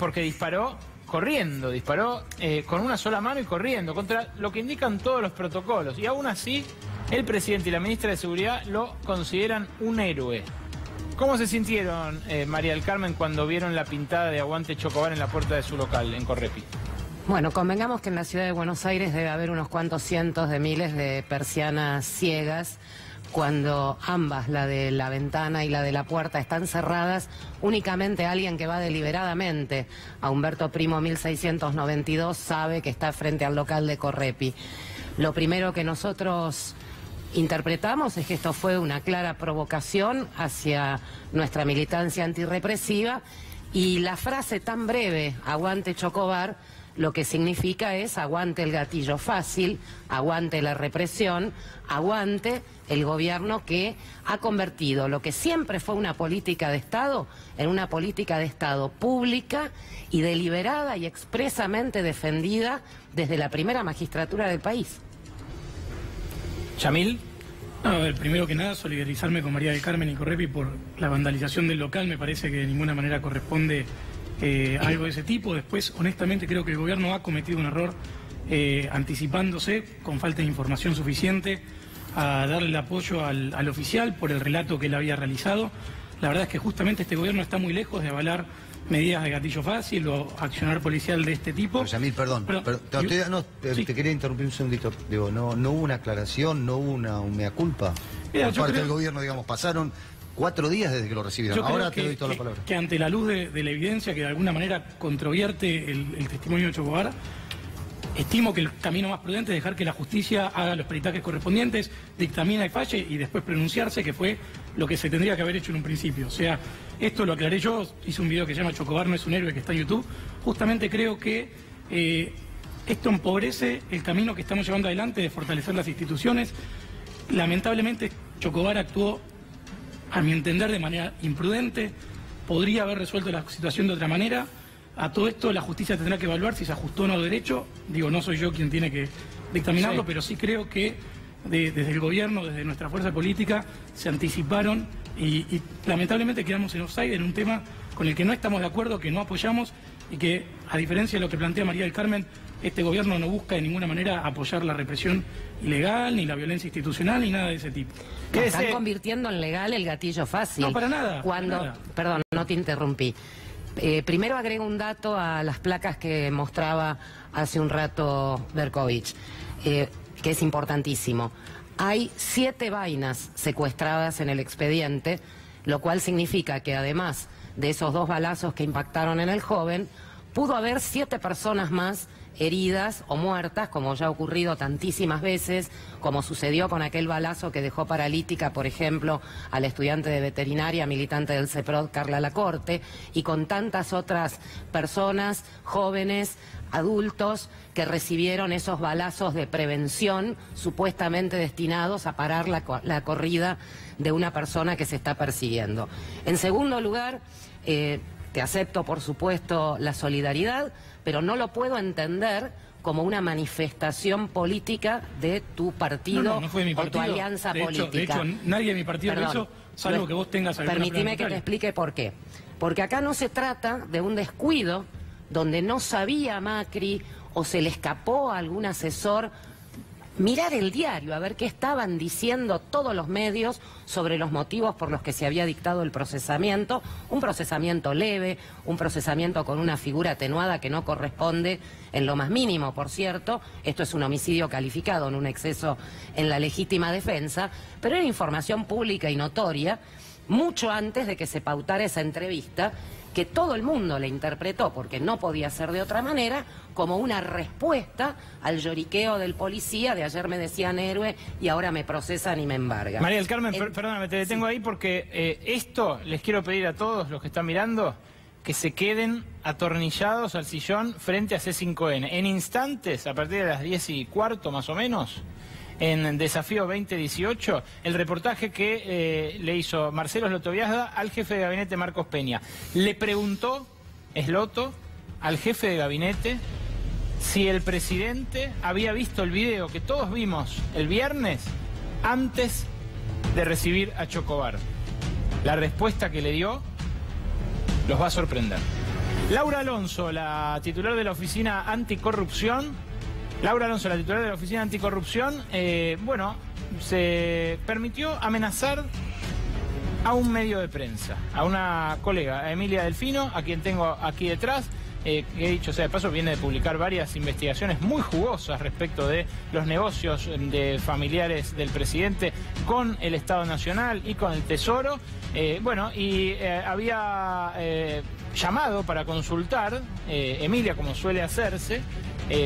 Porque disparó corriendo, disparó con una sola mano y corriendo, contra lo que indican todos los protocolos. Y aún así, el presidente y la ministra de Seguridad lo consideran un héroe. ¿Cómo se sintieron, María del Carmen, cuando vieron la pintada de Aguante Chocobar en la puerta de su local, en Correpi? Bueno, convengamos que en la ciudad de Buenos Aires debe haber unos cuantos cientos de miles de persianas ciegas, cuando ambas, la de la ventana y la de la puerta, están cerradas. Únicamente alguien que va deliberadamente a Humberto Primo 1692 sabe que está frente al local de Correpi. Lo primero que nosotros interpretamos es que esto fue una clara provocación hacia nuestra militancia antirrepresiva, y la frase tan breve, aguante Chocobar, lo que significa es aguante el gatillo fácil, aguante la represión, aguante el gobierno que ha convertido lo que siempre fue una política de Estado en una política de Estado pública y deliberada y expresamente defendida desde la primera magistratura del país. ¿Yamil? No, a ver, primero que nada, solidarizarme con María del Carmen y Correpi por la vandalización del local. Me parece que de ninguna manera corresponde algo de ese tipo. Después, honestamente, creo que el gobierno ha cometido un error anticipándose con falta de información suficiente a darle el apoyo al oficial por el relato que él había realizado. La verdad es que justamente este gobierno está muy lejos de avalar medidas de gatillo fácil o accionar policial de este tipo. Yamil, perdón, te quería interrumpir un segundito. Digo, no hubo una aclaración, no hubo un mea culpa. por parte del gobierno, digamos, pasaron 4 días desde que lo recibieron. Ahora te doy toda la palabra. Que ante la luz de la evidencia que de alguna manera controvierte el testimonio de Chocobar, estimo que el camino más prudente es dejar que la justicia haga los peritajes correspondientes, dictamina y falle y después pronunciarse, que fue lo que se tendría que haber hecho en un principio. O sea, esto lo aclaré yo, hice un video que se llama Chocobar no es un héroe, que está en YouTube. Justamente creo que esto empobrece el camino que estamos llevando adelante de fortalecer las instituciones. Lamentablemente Chocobar actuó, a mi entender, de manera imprudente. Podría haber resuelto la situación de otra manera. A todo esto la justicia tendrá que evaluar si se ajustó o no derecho. Digo, no soy yo quien tiene que dictaminarlo, pero sí creo que desde el gobierno, desde nuestra fuerza política, se anticiparon y lamentablemente quedamos en offside en un tema con el que no estamos de acuerdo, que no apoyamos y que, a diferencia de lo que plantea María del Carmen, este gobierno no busca de ninguna manera apoyar la represión ilegal, ni la violencia institucional, ni nada de ese tipo. Están convirtiendo en legal el gatillo fácil. No, para nada. Perdón, no te interrumpí. Primero agrego un dato a las placas que mostraba hace un rato Berkovich, que es importantísimo. Hay 7 vainas secuestradas en el expediente, lo cual significa que además de esos 2 balazos que impactaron en el joven, pudo haber 7 personas más heridas o muertas, como ya ha ocurrido tantísimas veces, como sucedió con aquel balazo que dejó paralítica, por ejemplo, al estudiante de veterinaria, militante del CEPROD, Carla Lacorte, y con tantas otras personas, jóvenes, adultos, que recibieron esos balazos de prevención supuestamente destinados a parar la corrida de una persona que se está persiguiendo. En segundo lugar, te acepto, por supuesto, la solidaridad, pero no lo puedo entender como una manifestación política de tu partido no fue mi partido, o tu alianza política. De hecho, nadie de mi partido lo hizo, salvo que vos tengas alguna. Permitime que te explique por qué. Porque acá no se trata de un descuido donde no sabía Macri o se le escapó a algún asesor mirar el diario, a ver qué estaban diciendo todos los medios sobre los motivos por los que se había dictado el procesamiento, un procesamiento leve, un procesamiento con una figura atenuada que no corresponde en lo más mínimo, por cierto. Esto es un homicidio calificado, en un exceso en la legítima defensa, pero era información pública y notoria, mucho antes de que se pautara esa entrevista, que todo el mundo le interpretó, porque no podía ser de otra manera, como una respuesta al lloriqueo del policía de ayer me decían héroe y ahora me procesan y me embargan. María del Carmen, perdóname, te detengo ahí porque esto les quiero pedir a todos los que están mirando que se queden atornillados al sillón frente a C5N. En instantes, a partir de las 10:15 más o menos, en Desafío 2018, el reportaje que le hizo Marcelo Slotoviazda al jefe de gabinete Marcos Peña. Le preguntó Sloto al jefe de gabinete si el presidente había visto el video que todos vimos el viernes antes de recibir a Chocobar. La respuesta que le dio los va a sorprender. Laura Alonso, la titular de la Oficina Anticorrupción, se permitió amenazar a un medio de prensa, a una colega, a Emilia Delfino, a quien tengo aquí detrás. He dicho sea de paso, viene de publicar varias investigaciones muy jugosas respecto de los negocios de familiares del presidente con el Estado Nacional y con el Tesoro. Había llamado para consultar, Emilia, como suele hacerse,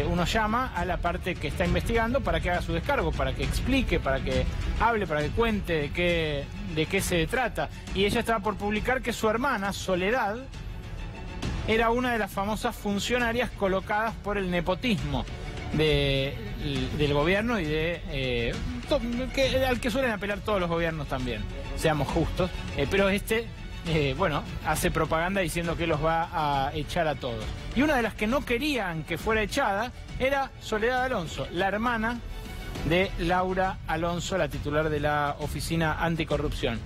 uno llama a la parte que está investigando para que haga su descargo, para que explique, para que hable, para que cuente de qué se trata. Y ella estaba por publicar que su hermana, Soledad, era una de las famosas funcionarias colocadas por el nepotismo del gobierno y al que suelen apelar todos los gobiernos también, seamos justos, pero hace propaganda diciendo que los va a echar a todos. Y una de las que no querían que fuera echada era Soledad Alonso, la hermana de Laura Alonso, la titular de la Oficina Anticorrupción.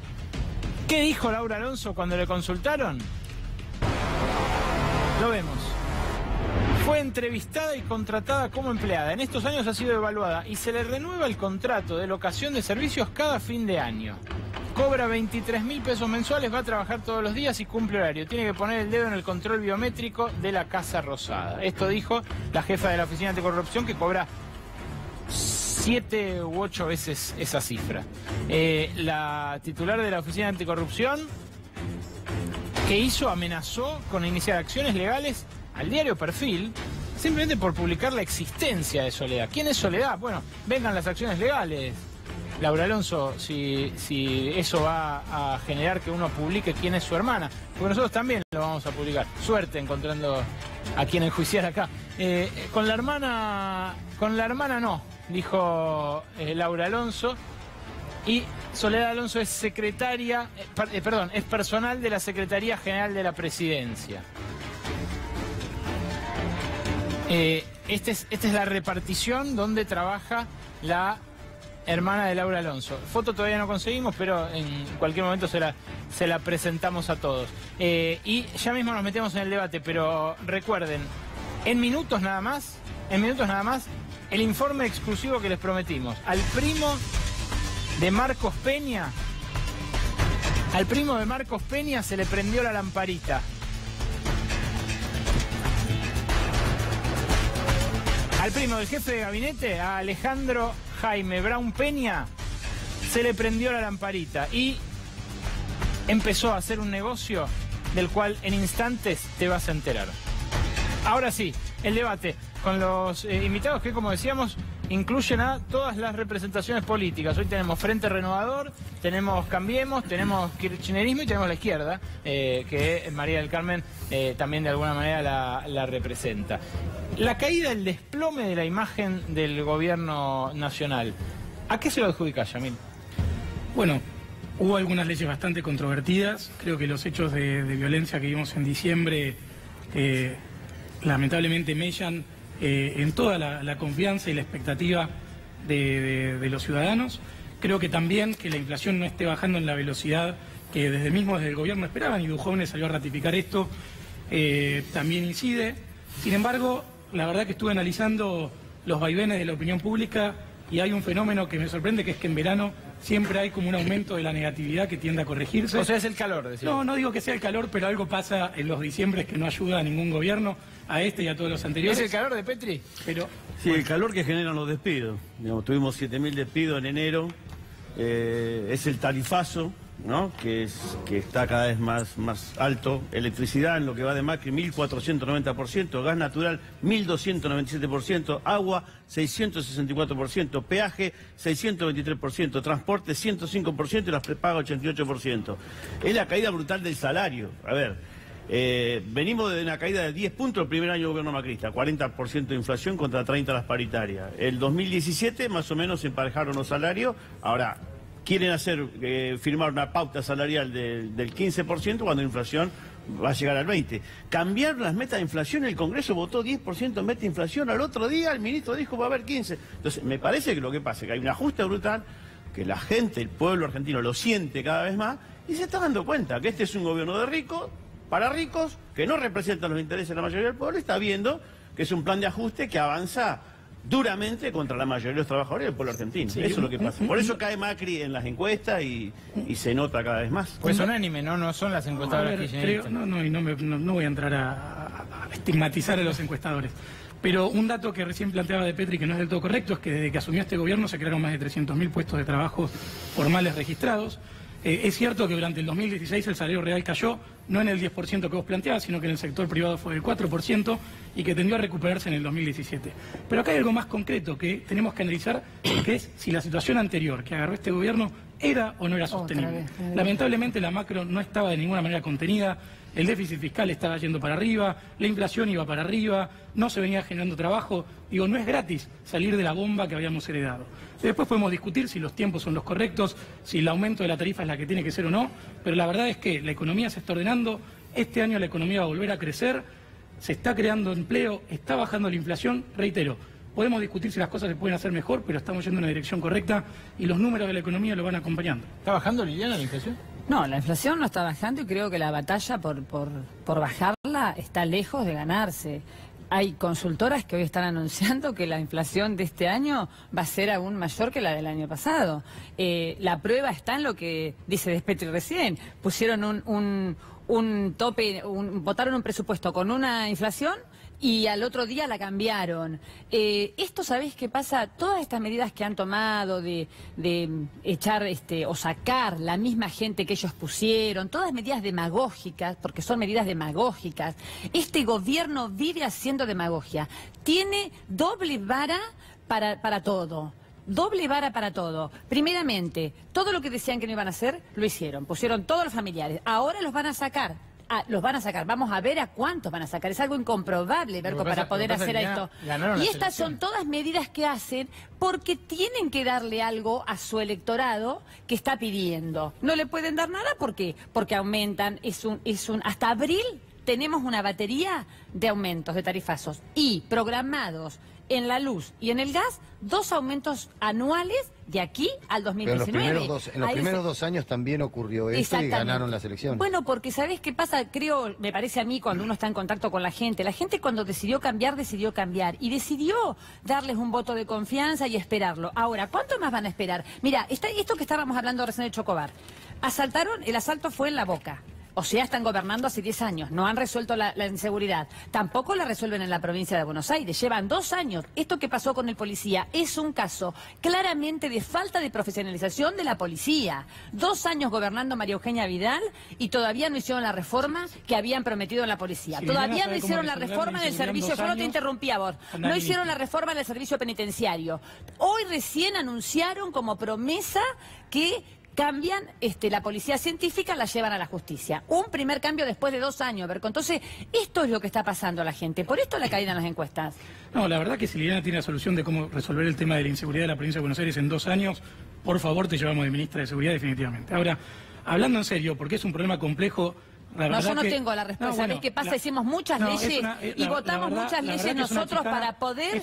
¿Qué dijo Laura Alonso cuando le consultaron? Lo vemos. Fue entrevistada y contratada como empleada. En estos años ha sido evaluada y se le renueva el contrato de locación de servicios cada fin de año. Cobra 23.000 pesos mensuales, va a trabajar todos los días y cumple horario. Tiene que poner el dedo en el control biométrico de la Casa Rosada. Esto dijo la jefa de la Oficina Anticorrupción, que cobra 7 u 8 veces esa cifra. La titular de la Oficina Anticorrupción, ¿qué hizo? Amenazó con iniciar acciones legales al diario Perfil, simplemente por publicar la existencia de Soledad. ¿Quién es Soledad? Bueno, vengan las acciones legales. Laura Alonso, si eso va a generar que uno publique quién es su hermana, porque nosotros también lo vamos a publicar. Suerte encontrando a quien enjuiciar acá. Con la hermana no, dijo Laura Alonso. Y Soledad Alonso es secretaria, es personal de la Secretaría General de la Presidencia. Esta es la repartición donde trabaja la hermana de Laura Alonso. Foto todavía no conseguimos, pero en cualquier momento se la presentamos a todos. Y ya mismo nos metemos en el debate, pero recuerden, en minutos nada más, el informe exclusivo que les prometimos. Al primo de Marcos Peña se le prendió la lamparita. Al primo del jefe de gabinete, a Alejandro Jaime Brown Peña, se le prendió la lamparita y empezó a hacer un negocio del cual en instantes te vas a enterar. Ahora sí, el debate con los invitados que, como decíamos, incluyen a todas las representaciones políticas. Hoy tenemos Frente Renovador, tenemos Cambiemos, tenemos Kirchnerismo y tenemos la izquierda, que María del Carmen también de alguna manera la representa. La caída, el desplome de la imagen del gobierno nacional, ¿a qué se lo adjudica, Yamil? Bueno, hubo algunas leyes bastante controvertidas. Creo que los hechos de violencia que vimos en diciembre lamentablemente mellan en toda la confianza y la expectativa de los ciudadanos. Creo que también que la inflación no esté bajando en la velocidad que desde el gobierno esperaban, y Duhovne salió a ratificar esto, también incide. Sin embargo, la verdad que estuve analizando los vaivenes de la opinión pública y hay un fenómeno que me sorprende, que es que en verano siempre hay como un aumento de la negatividad que tiende a corregirse. O sea, es el calor, decimos. No digo que sea el calor, pero algo pasa en los diciembres que no ayuda a ningún gobierno, a este y a todos los anteriores. ¿Es el calor de Petri? Pero, sí, el calor que generan los despidos. Digamos, tuvimos 7.000 despidos en enero. Es el tarifazo, ¿no? que está cada vez más alto. Electricidad, en lo que va de Macri, 1.490%. Gas natural, 1.297%. Agua, 664%. Peaje, 623%. Transporte, 105%. Y las prepagas, 88%. Es la caída brutal del salario. A ver, venimos de una caída de 10 puntos el primer año del gobierno macrista. 40% de inflación contra 30% las paritarias. El 2017 más o menos se emparejaron los salarios. Ahora quieren firmar una pauta salarial del 15% cuando la inflación va a llegar al 20%. Cambiar las metas de inflación, el Congreso votó 10% en meta de inflación, al otro día el ministro dijo va a haber 15%. Entonces, me parece que lo que pasa es que hay un ajuste brutal, que la gente, el pueblo argentino lo siente cada vez más y se está dando cuenta que este es un gobierno de ricos, para ricos, que no representa los intereses de la mayoría del pueblo, está viendo que es un plan de ajuste que avanza duramente contra la mayoría de los trabajadores del pueblo argentino. Sí, eso es lo que pasa. Por eso cae Macri en las encuestas y se nota cada vez más. Pues unánime, no son las encuestadoras que no voy a entrar a estigmatizar a los encuestadores. Pero un dato que recién planteaba de Petri, que no es del todo correcto, es que desde que asumió este gobierno se crearon más de 300.000 puestos de trabajo formales registrados. Es cierto que durante el 2016 el salario real cayó, no en el 10% que vos planteabas, sino que en el sector privado fue del 4% y que tendió a recuperarse en el 2017. Pero acá hay algo más concreto que tenemos que analizar, que es si la situación anterior que agarró este gobierno era o no era sostenible. Lamentablemente la macro no estaba de ninguna manera contenida, el déficit fiscal estaba yendo para arriba, la inflación iba para arriba, no se venía generando trabajo. Digo, no es gratis salir de la bomba que habíamos heredado. Después podemos discutir si los tiempos son los correctos, si el aumento de la tarifa es la que tiene que ser o no, pero la verdad es que la economía se está ordenando, este año la economía va a volver a crecer, se está creando empleo, está bajando la inflación, reitero. Podemos discutir si las cosas se pueden hacer mejor, pero estamos yendo en la dirección correcta y los números de la economía lo van acompañando. ¿Está bajando, Liliana, la inflación? No, la inflación no está bajando y creo que la batalla por bajarla está lejos de ganarse. Hay consultoras que hoy están anunciando que la inflación de este año va a ser aún mayor que la del año pasado. La prueba está en lo que dice Despetri recién. Pusieron un tope, votaron un presupuesto con una inflación y al otro día la cambiaron. Esto, ¿sabés qué pasa? Todas estas medidas que han tomado de echar o sacar la misma gente que ellos pusieron, todas medidas demagógicas, porque son medidas demagógicas. Este gobierno vive haciendo demagogia. Tiene doble vara para todo. Doble vara para todo. Primeramente, todo lo que decían que no iban a hacer, lo hicieron. Pusieron todos los familiares. Ahora los van a sacar. Los van a sacar. Vamos a ver a cuántos van a sacar. Es algo incomprobable, Berco, para poder hacer esto. Y estas son todas medidas que hacen porque tienen que darle algo a su electorado que está pidiendo. No le pueden dar nada, ¿por qué? Porque aumentan. Hasta abril tenemos una batería de aumentos de tarifazos y programados en la luz y en el gas 2 aumentos anuales de aquí al 2019. Pero en los primeros 2 años también ocurrió esto y ganaron las elecciones. Bueno, porque ¿sabés qué pasa? Me parece a mí, cuando uno está en contacto con la gente cuando decidió cambiar y decidió darles un voto de confianza y esperarlo. Ahora, ¿cuánto más van a esperar? Mira, esto que estábamos hablando recién de Chocobar. El asalto fue en La Boca. O sea, están gobernando hace 10 años, no han resuelto la inseguridad. Tampoco la resuelven en la provincia de Buenos Aires, llevan 2 años. Esto que pasó con el policía es un caso claramente de falta de profesionalización de la policía. 2 años gobernando María Eugenia Vidal y todavía no hicieron la reforma que habían prometido en la policía. Todavía no hicieron la reforma del servicio, yo no te interrumpía vos, no hicieron la reforma del servicio penitenciario. Hoy recién anunciaron como promesa que cambian la policía científica, la llevan a la justicia. Un primer cambio después de 2 años, Berco. Entonces, esto es lo que está pasando a la gente. Por esto la caída en las encuestas. No, la verdad que si Liliana tiene la solución de cómo resolver el tema de la inseguridad de la provincia de Buenos Aires en 2 años, por favor te llevamos de ministra de Seguridad definitivamente. Ahora, hablando en serio, porque es un problema complejo. Yo no tengo la respuesta. ¿Sabés qué pasa? Hicimos muchas leyes y votamos muchas leyes nosotros para poder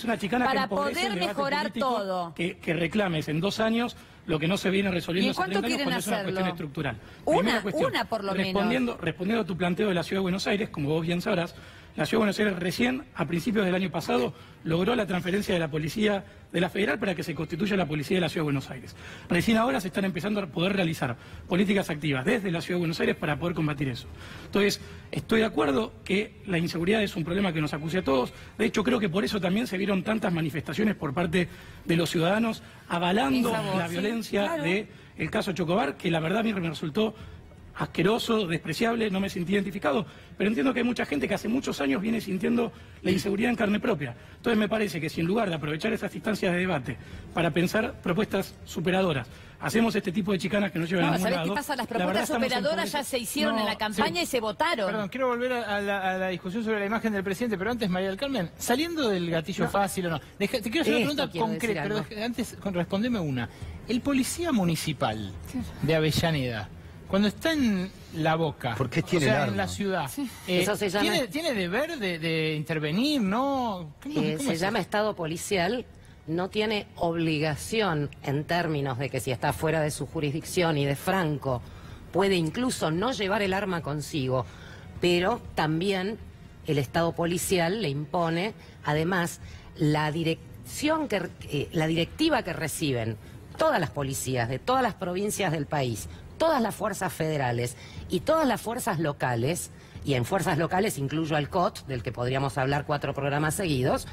mejorar todo. Que reclames en 2 años lo que no se viene resolviendo hace 30 años cuando es una cuestión estructural. Una por lo menos. Respondiendo a tu planteo de la Ciudad de Buenos Aires, como vos bien sabrás, la Ciudad de Buenos Aires recién, a principios del año pasado, logró la transferencia de la policía de la Federal para que se constituya la policía de la Ciudad de Buenos Aires. Recién ahora se están empezando a poder realizar políticas activas desde la Ciudad de Buenos Aires para poder combatir eso. Entonces, estoy de acuerdo que la inseguridad es un problema que nos acucia a todos. De hecho, creo que por eso también se vieron tantas manifestaciones por parte de los ciudadanos avalando la violencia del caso Chocobar, que la verdad a mí me resultó asqueroso, despreciable, no me sentí identificado, pero entiendo que hay mucha gente que hace muchos años viene sintiendo la inseguridad en carne propia. Entonces me parece que si en lugar de aprovechar esas instancias de debate para pensar propuestas superadoras, hacemos este tipo de chicanas que no llevan a ningún lado. ¿Sabés qué pasa? Las propuestas superadoras ya se hicieron en la campaña y se votaron. Perdón, quiero volver a la discusión sobre la imagen del presidente, pero antes, María del Carmen, saliendo del gatillo fácil o no, te quiero hacer una pregunta concreta, pero antes respondeme una. El policía municipal de Avellaneda, cuando está en La Boca, en la ciudad, Eso se llama... ¿tiene deber de intervenir, no? Se llama Estado policial, no tiene obligación en términos de que si está fuera de su jurisdicción y de franco, puede incluso no llevar el arma consigo, pero también el Estado policial le impone, además, la directiva que reciben todas las policías de todas las provincias del país, todas las fuerzas federales y todas las fuerzas locales, y en fuerzas locales incluyo al COT, del que podríamos hablar 4 programas seguidos,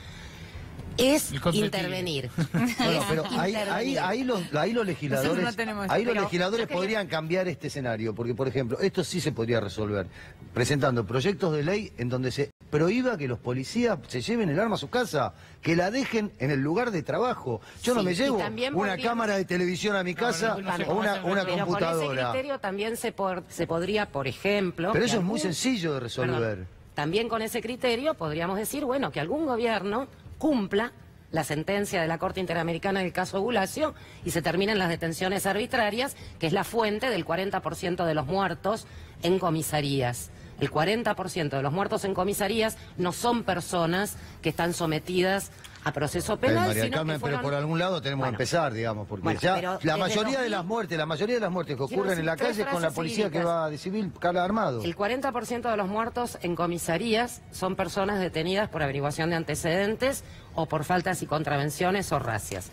es intervenir. Bueno, pero ahí los legisladores podrían cambiar este escenario, porque por ejemplo, esto sí se podría resolver presentando proyectos de ley en donde se prohíba que los policías se lleven el arma a su casa, que la dejen en el lugar de trabajo. Yo no me llevo una cámara de televisión a mi casa o una computadora. Por ese criterio también se podría, por ejemplo... Pero eso es muy sencillo de resolver. También con ese criterio podríamos decir, bueno, que algún gobierno cumpla la sentencia de la Corte Interamericana del caso Bulacio y se terminen las detenciones arbitrarias, que es la fuente del 40% de los muertos en comisarías. El 40% de los muertos en comisarías no son personas que están sometidas a proceso penal, María sino Carmen, que fueron... pero por algún lado tenemos que empezar, digamos, porque ya la mayoría de las muertes que ocurren en la calle es con la policía que va de civil, armado. El 40% de los muertos en comisarías son personas detenidas por averiguación de antecedentes o por faltas y contravenciones o racias.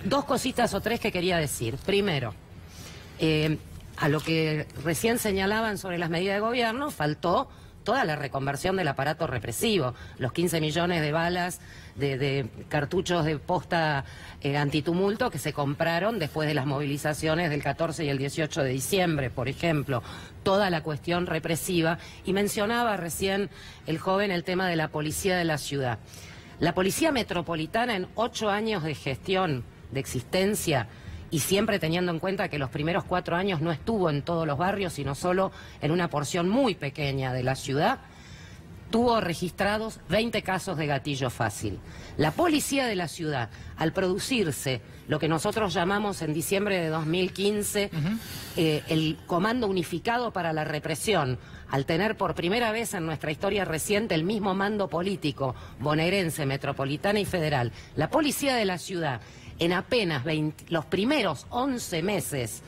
2 cositas o 3 que quería decir. Primero, a lo que recién señalaban sobre las medidas de gobierno, faltó toda la reconversión del aparato represivo, los 15 millones de balas, de cartuchos de posta antitumulto que se compraron después de las movilizaciones del 14 y el 18 de diciembre, por ejemplo, toda la cuestión represiva. Y mencionaba recién el joven el tema de la policía de la ciudad. La policía metropolitana en 8 años de gestión, de existencia, y siempre teniendo en cuenta que los primeros 4 años no estuvo en todos los barrios, sino solo en una porción muy pequeña de la ciudad, tuvo registrados 20 casos de gatillo fácil. La policía de la ciudad, al producirse lo que nosotros llamamos en diciembre de 2015 el Comando Unificado para la Represión, al tener por primera vez en nuestra historia reciente el mismo mando político bonaerense, metropolitana y federal, la policía de la ciudad, en apenas los primeros 11 meses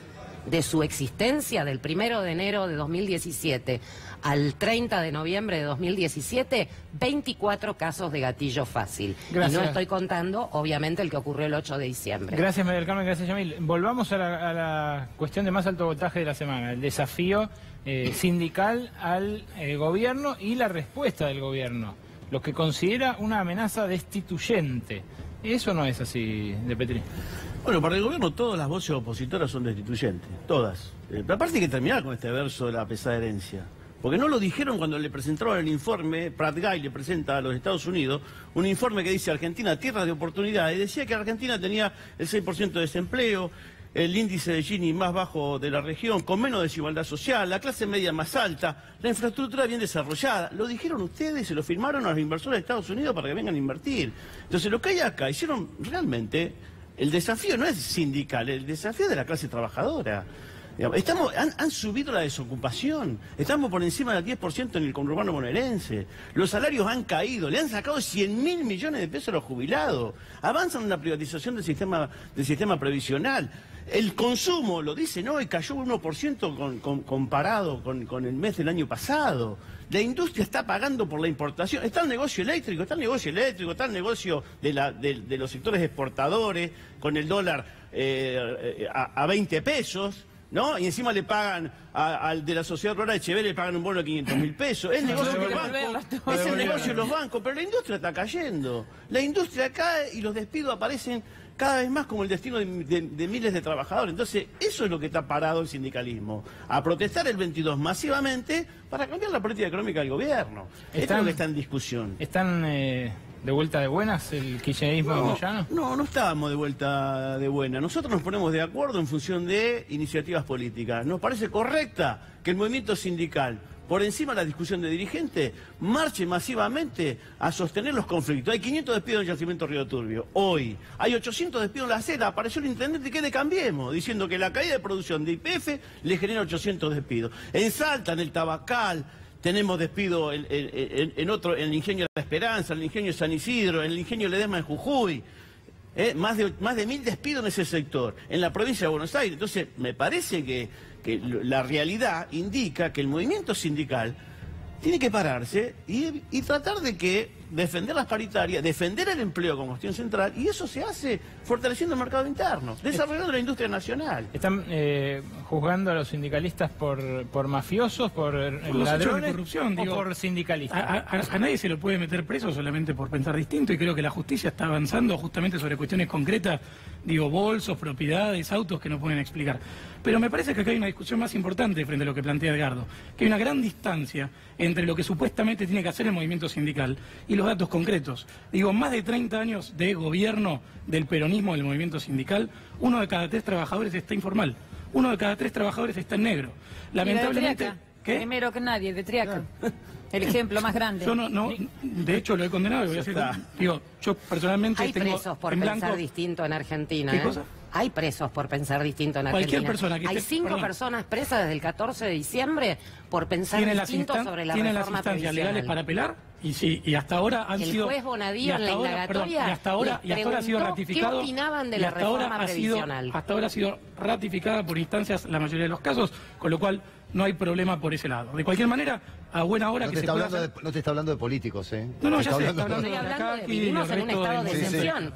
de su existencia, del 1 de enero de 2017 al 30 de noviembre de 2017, 24 casos de gatillo fácil. Gracias. Y no estoy contando, obviamente, el que ocurrió el 8 de diciembre. Gracias, María del Carmen, gracias, Yamil. Volvamos a la cuestión de más alto voltaje de la semana, el desafío sindical al gobierno y la respuesta del gobierno, lo que considera una amenaza destituyente. Eso no es así, De Petri. Bueno, para el gobierno todas las voces opositoras son destituyentes, todas. Pero aparte hay que terminar con este verso de la pesada herencia. Porque no lo dijeron cuando le presentaron el informe, Pratt Guy le presenta a los Estados Unidos un informe que dice Argentina, tierra de oportunidades, y decía que Argentina tenía el 6% de desempleo, el índice de Gini más bajo de la región, con menos desigualdad social, la clase media más alta, la infraestructura bien desarrollada. Lo dijeron ustedes, se lo firmaron a los inversores de Estados Unidos para que vengan a invertir. Entonces lo que hay acá, hicieron realmente, el desafío no es sindical, el desafío es de la clase trabajadora. Han subido la desocupación, estamos por encima del 10% en el conurbano bonaerense, los salarios han caído, le han sacado 100.000 millones de pesos a los jubilados, avanzan en la privatización del sistema previsional, el consumo, lo dicen hoy, cayó 1% comparado con el mes del año pasado. La industria está pagando por la importación, está el negocio eléctrico, está el negocio de los sectores exportadores, con el dólar a 20 pesos. ¿No? Y encima le pagan al de la sociedad rural de Echeverría, le pagan un bono de 500.000 pesos. Es el negocio de los bancos, es el negocio de los bancos, pero la industria está cayendo. La industria cae y los despidos aparecen cada vez más como el destino de miles de trabajadores. Entonces, eso es lo que está parado el sindicalismo. A protestar el 22 masivamente para cambiar la política económica del gobierno. Esto es lo que está en discusión. ¿Están de vuelta de buenas el kirchnerismo de Moyano? No estábamos de vuelta de buena. Nosotros nos ponemos de acuerdo en función de iniciativas políticas. Nos parece correcta que el movimiento sindical, por encima de la discusión de dirigentes, marche masivamente a sostener los conflictos. Hay 500 despidos en el yacimiento Río Turbio, hoy. Hay 800 despidos en la acera. Apareció el intendente que le cambiemos, diciendo que la caída de producción de YPF le genera 800 despidos. En Salta, en el Tabacal, tenemos despido en el ingenio de La Esperanza, en el ingenio de San Isidro, en el ingenio Ledesma en Jujuy. Más de 1.000 despidos en ese sector, en la provincia de Buenos Aires. Entonces, me parece que la realidad indica que el movimiento sindical tiene que pararse y tratar de defender las paritarias, defender el empleo como cuestión central, y eso se hace fortaleciendo el mercado interno, desarrollando la industria nacional. ¿Están juzgando a los sindicalistas por mafiosos, por ladrones, corrupción, o por sindicalistas? A nadie se lo puede meter preso solamente por pensar distinto, y creo que la justicia está avanzando justamente sobre cuestiones concretas, bolsos, propiedades, autos que no pueden explicar. Pero me parece que acá hay una discusión más importante frente a lo que plantea Edgardo, que hay una gran distancia entre lo que supuestamente tiene que hacer el movimiento sindical y los datos concretos. Más de 30 años de gobierno del peronismo del movimiento sindical, 1 de cada 3 trabajadores está informal, 1 de cada 3 trabajadores está en negro. Lamentablemente... ¿Qué? Primero que nadie, de Triaca. El ejemplo más grande. Yo de hecho lo he condenado y voy a decir, yo personalmente hay presos por pensar distinto en Argentina. ¿Qué cosa? Hay presos por pensar distinto en Cualquier Argentina. Persona que hay esté, 5 personas presas desde el 14 de diciembre por pensar distinto sobre la reforma previsional. ¿Tienen las instancias legales para apelar? Y hasta ahora han sido... El juez Bonadío en la indagatoria y hasta ahora ha sido ratificado. ¿Qué opinaban de la reforma previsional? Hasta ahora ha sido ratificada por instancias la mayoría de los casos, con lo cual no hay problema por ese lado. De cualquier manera, a buena hora no que te se está pueda hablando hacer... No te está hablando de políticos, ¿eh? No, ya sé, está está hablando Estoy hablando de vivimos en un estado de excepción.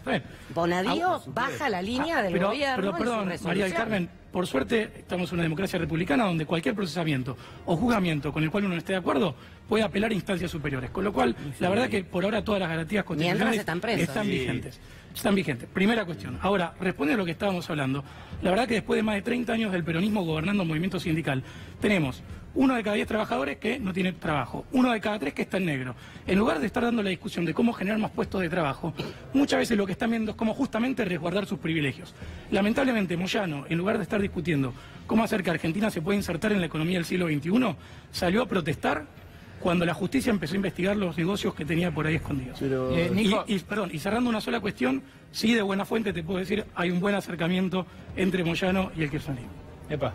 Bonadío baja la línea del gobierno. Pero perdón, María del Carmen, por suerte estamos en una democracia republicana donde cualquier procesamiento o juzgamiento con el cual uno no esté de acuerdo puede apelar a instancias superiores. Con lo cual, la verdad que por ahora todas las garantías constitucionales están vigentes. Están vigentes. Primera cuestión. Ahora, responde a lo que estábamos hablando. La verdad que después de más de 30 años del peronismo gobernando el movimiento sindical, tenemos 1 de cada 10 trabajadores que no tiene trabajo, 1 de cada 3 que está en negro. En lugar de estar dando la discusión de cómo generar más puestos de trabajo, muchas veces lo que están viendo es cómo justamente resguardar sus privilegios. Lamentablemente, Moyano, en lugar de estar discutiendo cómo hacer que Argentina se pueda insertar en la economía del siglo XXI, salió a protestar cuando la justicia empezó a investigar los negocios que tenía por ahí escondidos. Pero, y cerrando una sola cuestión, sí, de buena fuente te puedo decir, hay un buen acercamiento entre Moyano y el kirchnerismo. Epa.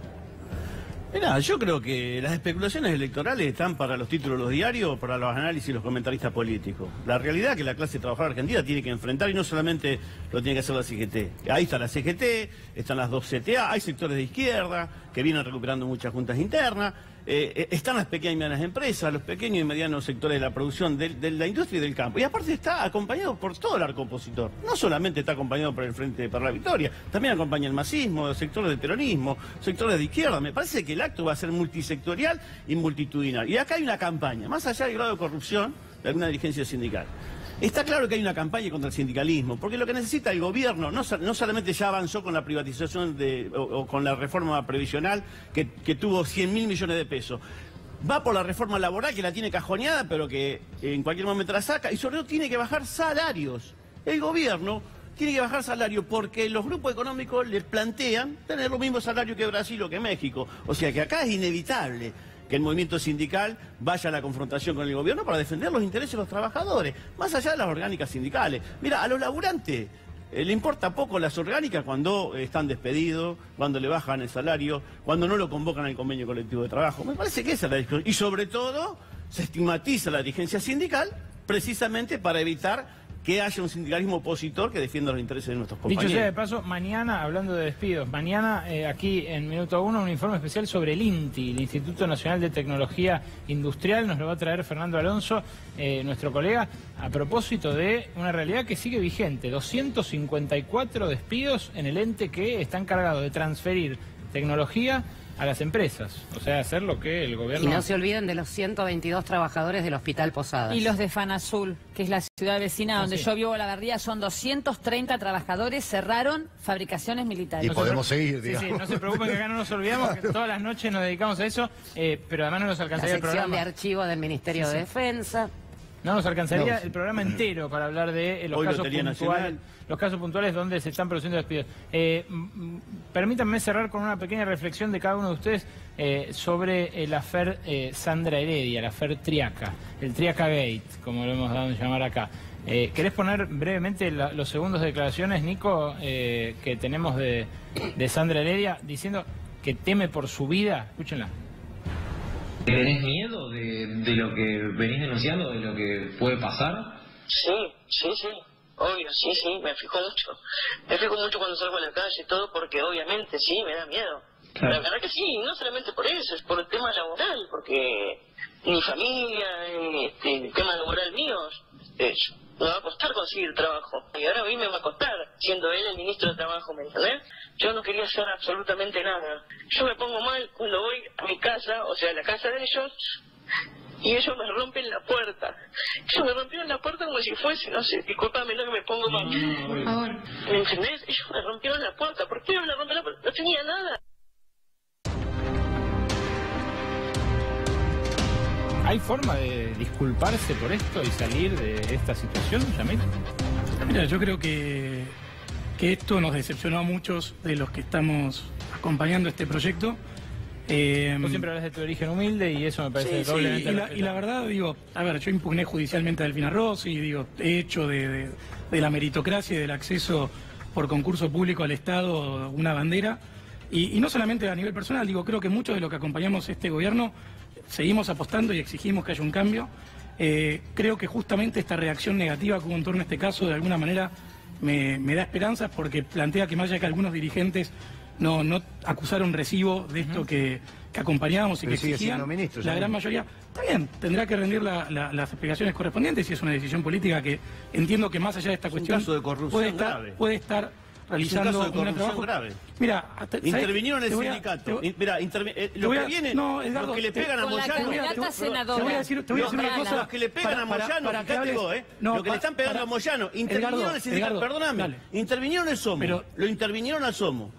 Mirá, yo creo que las especulaciones electorales están para los títulos de los diarios, para los análisis y los comentaristas políticos. La realidad que la clase trabajadora argentina tiene que enfrentar, y no solamente lo tiene que hacer la CGT. Ahí está la CGT, están las 2 CTA, hay sectores de izquierda que vienen recuperando muchas juntas internas, están las pequeñas y medianas empresas, los pequeños y medianos sectores de la producción de la industria y del campo. Y aparte está acompañado por todo el arco opositor. No solamente está acompañado por el Frente para la Victoria, también acompaña el masismo, sectores del peronismo, sectores de izquierda. Me parece que el acto va a ser multisectorial y multitudinal. Y acá hay una campaña, más allá del grado de corrupción de alguna dirigencia sindical. Está claro que hay una campaña contra el sindicalismo, porque lo que necesita el gobierno no solamente ya avanzó con la privatización o con la reforma previsional que tuvo 100.000 millones de pesos. Va por la reforma laboral que la tiene cajoneada, pero que en cualquier momento la saca, y sobre todo tiene que bajar salarios. El gobierno tiene que bajar salario porque los grupos económicos le plantean tener los mismos salarios que Brasil o que México. O sea que acá es inevitable que el movimiento sindical vaya a la confrontación con el gobierno para defender los intereses de los trabajadores, más allá de las orgánicas sindicales. Mira, a los laburantes le importa poco las orgánicas cuando están despedidos, cuando le bajan el salario, cuando no lo convocan al convenio colectivo de trabajo. Me parece que esa es la discusión. Y sobre todo, se estigmatiza la dirigencia sindical precisamente para evitar que haya un sindicalismo opositor que defienda los intereses de nuestros compañeros. Dicho sea de paso, mañana, hablando de despidos, mañana aquí en Minuto 1 un informe especial sobre el INTI, el Instituto Nacional de Tecnología Industrial, nos lo va a traer Fernando Alonso, nuestro colega, a propósito de una realidad que sigue vigente, 254 despidos en el ente que está encargado de transferir tecnología a las empresas, o sea, hacer lo que el gobierno... Y no se olviden de los 122 trabajadores del Hospital Posadas. Y los de Fanazul, que es la ciudad vecina donde yo vivo, la verdad, son 230 trabajadores, cerraron fabricaciones militares. Y podemos seguir, Sí, digamos. sí, no se preocupen que acá no nos olvidamos, que todas las noches nos dedicamos a eso, pero además no nos La alcanzaría el sección programa. de archivo del Ministerio de Defensa. No nos alcanzaría el programa entero para hablar de los casos puntuales donde se están produciendo despidos. Permítanme cerrar con una pequeña reflexión de cada uno de ustedes sobre el afer Sandra Heredia, el afer Triaca, el Triaca Gate, como lo hemos dado a llamar acá. ¿Querés poner brevemente los segundos de declaraciones, Nico, que tenemos de Sandra Heredia diciendo que teme por su vida? Escúchenla. ¿Tenés miedo de lo que venís denunciando, de lo que puede pasar? Sí, obvio, sí, me fijo mucho. Me fijo mucho cuando salgo a la calle y todo, porque obviamente sí, me da miedo. Claro. La verdad que sí, no solamente por eso, es por el tema laboral, porque mi familia, el tema laboral mío, me va a costar conseguir trabajo. Y ahora a mí me va a costar, siendo él el ministro de Trabajo, ¿me entendés? Yo no quería hacer absolutamente nada. Yo me pongo mal cuando voy a mi casa, o sea, a la casa de ellos, y ellos me rompen la puerta. Ellos me rompieron la puerta como si fuese, no sé, discúlpame, no que me pongo mal. ¿Me entendés? Ellos me rompieron la puerta. ¿Por qué me la rompieron la puerta? No tenía nada. ¿Hay forma de disculparse por esto y salir de esta situación, Yamil? Mira, yo creo que esto nos decepcionó a muchos de los que estamos acompañando este proyecto. Vos siempre hablas de tu origen humilde y eso me parece doblemente... Y la verdad, digo, a ver, yo impugné judicialmente a Delfina Rossi, digo, he hecho de la meritocracia y del acceso por concurso público al Estado una bandera. Y no solamente a nivel personal, digo, creo que muchos de los que acompañamos este gobierno seguimos apostando y exigimos que haya un cambio. Creo que justamente esta reacción negativa que hubo en torno a este caso de alguna manera me da esperanzas porque plantea que más allá que algunos dirigentes no acusar un recibo de esto que acompañábamos y pero que sigue exigían siendo ministro, la ya gran no. mayoría. Está bien, tendrá que rendir las explicaciones correspondientes y es una decisión política que entiendo que más allá de esta cuestión caso de corrupción puede estar realizando es un caso de un corrupción trabajo grave. Mira, intervinieron en el sindicato. Mira, los que vienen, los que le pegan a Moyano. Te voy a decir una cosa. Los que le pegan a Moyano, fíjate vos, lo que le están pegando a Moyano, intervinieron en el sindicato. Perdóname, intervinieron en el SOMO. Lo intervinieron al SOMO.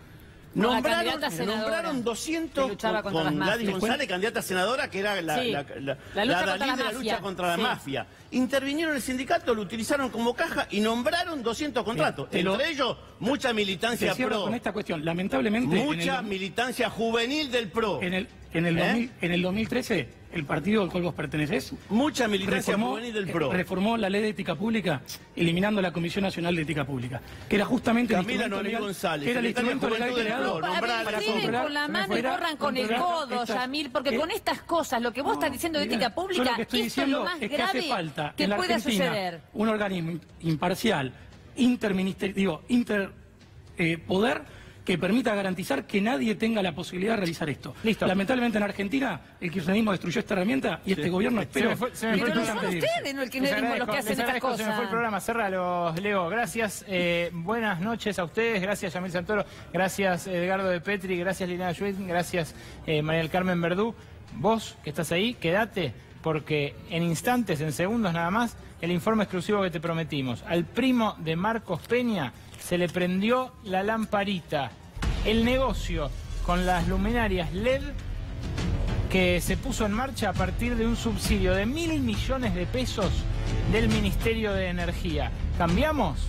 Nombraron 200 con Gladys González, candidata a senadora, que era la Dalí de la lucha contra la mafia. Intervinieron en el sindicato, lo utilizaron como caja y nombraron 200 contratos. Entre ellos, mucha militancia pro. Con esta cuestión, lamentablemente. Mucha militancia juvenil del PRO. En el 2013, el partido al cual vos pertenecés... Mucha militancia juvenil del PRO. Reformó la ley de ética pública, eliminando la Comisión Nacional de Ética Pública, que era justamente Camila Norí González, que era el instrumento legal creado para controlar... con la mano y corran con el codo, Yamil, porque con estas cosas, lo que vos estás diciendo de ética pública, esto es lo más grave que hace falta que en la pueda Argentina, suceder. Un organismo imparcial, poder que permita garantizar que nadie tenga la posibilidad de realizar esto. Listo. Lamentablemente en Argentina el kirchnerismo destruyó esta herramienta y este gobierno espero... Pero no son ustedes, no el kirchnerismo, los que hacen estas cosas. Se me fue el programa, cerralo, Leo. Gracias, buenas noches a ustedes, gracias Yamil Santoro, gracias Edgardo de Petri, gracias Liliana Schwinn, gracias María del Carmen Verdú. Vos que estás ahí, quédate, porque en instantes, en segundos nada más, el informe exclusivo que te prometimos. Al primo de Marcos Peña se le prendió la lamparita. El negocio con las luminarias LED que se puso en marcha a partir de un subsidio de 1.000 millones de pesos del Ministerio de Energía. ¿Cambiamos?